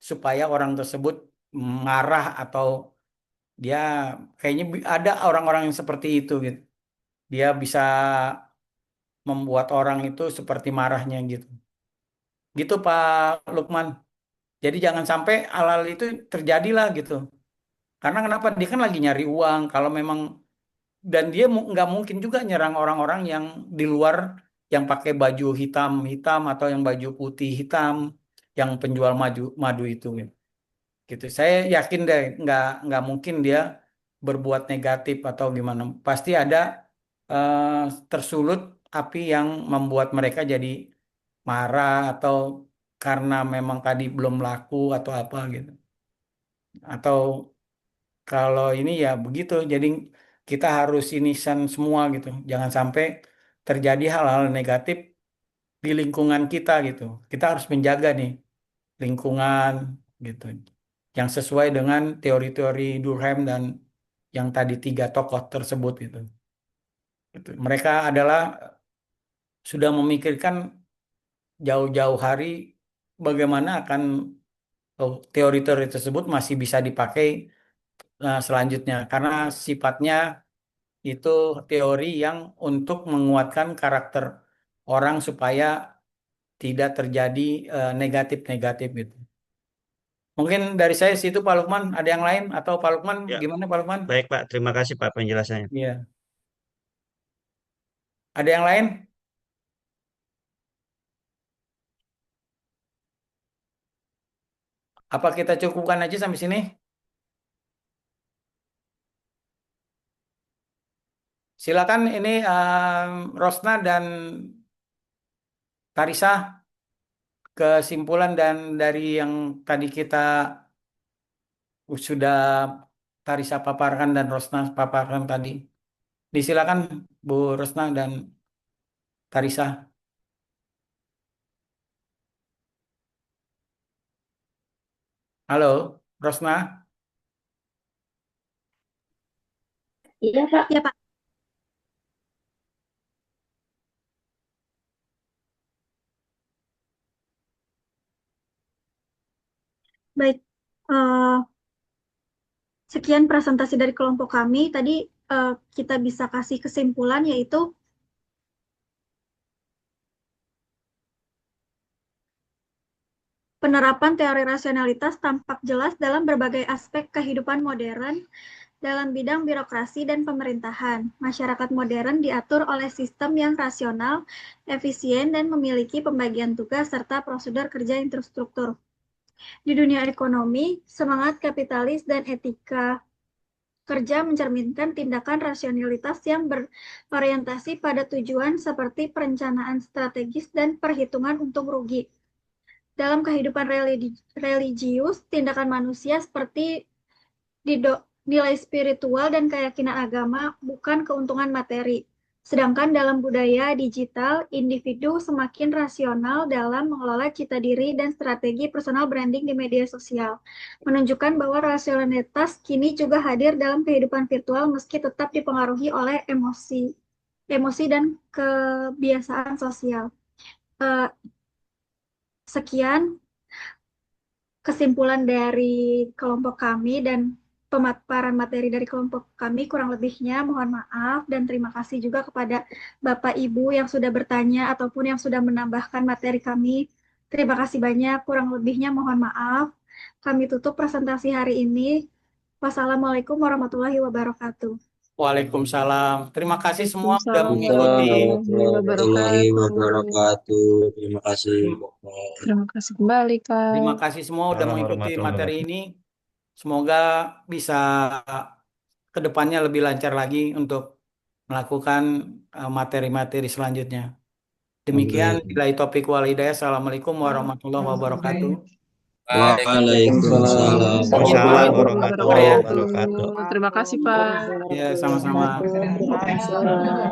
Speaker 2: supaya orang tersebut marah atau dia kayaknya ada orang-orang yang seperti itu gitu. Dia bisa membuat orang itu seperti marahnya gitu. Gitu Pak Lukman. Jadi jangan sampai hal-hal itu terjadilah gitu. Karena kenapa? Dia kan lagi nyari uang. Kalau memang dan dia nggak mungkin juga nyerang orang-orang yang di luar yang pakai baju hitam hitam atau yang baju putih hitam yang penjual madu itu gitu. Saya yakin deh nggak mungkin dia berbuat negatif atau gimana. Pasti ada eh, tersulut api yang membuat mereka jadi marah atau karena memang tadi belum laku atau apa gitu. Atau kalau ini ya begitu. Jadi kita harus inisan semua gitu. Jangan sampai terjadi hal-hal negatif di lingkungan kita gitu. Kita harus menjaga nih lingkungan gitu. Yang sesuai dengan teori-teori Durkheim dan yang tadi 3 tokoh tersebut gitu. Gitu. Mereka adalah sudah memikirkan jauh-jauh hari bagaimana akan teori-teori tersebut masih bisa dipakai selanjutnya karena sifatnya itu teori yang untuk menguatkan karakter orang supaya tidak terjadi negatif-negatif gitu. Mungkin dari saya situ Pak Lukman, ada yang lain atau Pak Lukman
Speaker 17: Ya,
Speaker 2: gimana Pak Lukman?
Speaker 17: baik Pak, terima kasih Pak penjelasannya.
Speaker 2: Iya. Ada yang lain? Apa kita cukupkan aja sampai sini? Silakan ini Rosna dan Karisa kesimpulan dan dari yang tadi kita sudah Karisa paparkan dan Rosna paparkan tadi. Disilakan Bu Rosna dan Karisa. Halo, Rosna.
Speaker 6: Iya, Pak.
Speaker 3: Ya, Pak. Baik. Sekian presentasi dari kelompok kami. Tadi kita bisa kasih kesimpulan yaitu penerapan teori rasionalitas tampak jelas dalam berbagai aspek kehidupan modern dalam bidang birokrasi dan pemerintahan. Masyarakat modern diatur oleh sistem yang rasional, efisien, dan memiliki pembagian tugas serta prosedur kerja yang terstruktur. Di dunia ekonomi, semangat kapitalis dan etika kerja mencerminkan tindakan rasionalitas yang berorientasi pada tujuan seperti perencanaan strategis dan perhitungan untung rugi. Dalam kehidupan religius, tindakan manusia seperti nilai spiritual dan keyakinan agama bukan keuntungan materi. Sedangkan dalam budaya digital, individu semakin rasional dalam mengelola cita diri dan strategi personal branding di media sosial, menunjukkan bahwa rasionalitas kini juga hadir dalam kehidupan virtual meski tetap dipengaruhi oleh emosi dan kebiasaan sosial. Sekian kesimpulan dari kelompok kami dan pemaparan materi dari kelompok kami. Kurang lebihnya mohon maaf dan terima kasih juga kepada Bapak Ibu yang sudah bertanya ataupun yang sudah menambahkan materi kami. Terima kasih banyak. Kurang lebihnya mohon maaf. Kami tutup presentasi hari ini. Wassalamualaikum warahmatullahi wabarakatuh.
Speaker 2: Waalaikumsalam. Terima kasih semua sudah
Speaker 8: Waalaikumsalam
Speaker 2: mengikuti.
Speaker 5: Warahmatullahi wabarakatuh. Terima kasih, Bapak.
Speaker 8: Terima kasih kembali, Kak.
Speaker 2: Terima kasih semua sudah mengikuti materi ini. Semoga bisa ke depannya lebih lancar lagi untuk melakukan materi-materi selanjutnya. Demikian nilai topik wal hidayah. Assalamualaikum warahmatullahi wabarakatuh.
Speaker 5: Waalaikumsalam
Speaker 17: Waalaikumsalam warahmatullahi wabarakatuh.
Speaker 8: Terima kasih, Pak.
Speaker 2: Ya, sama-sama.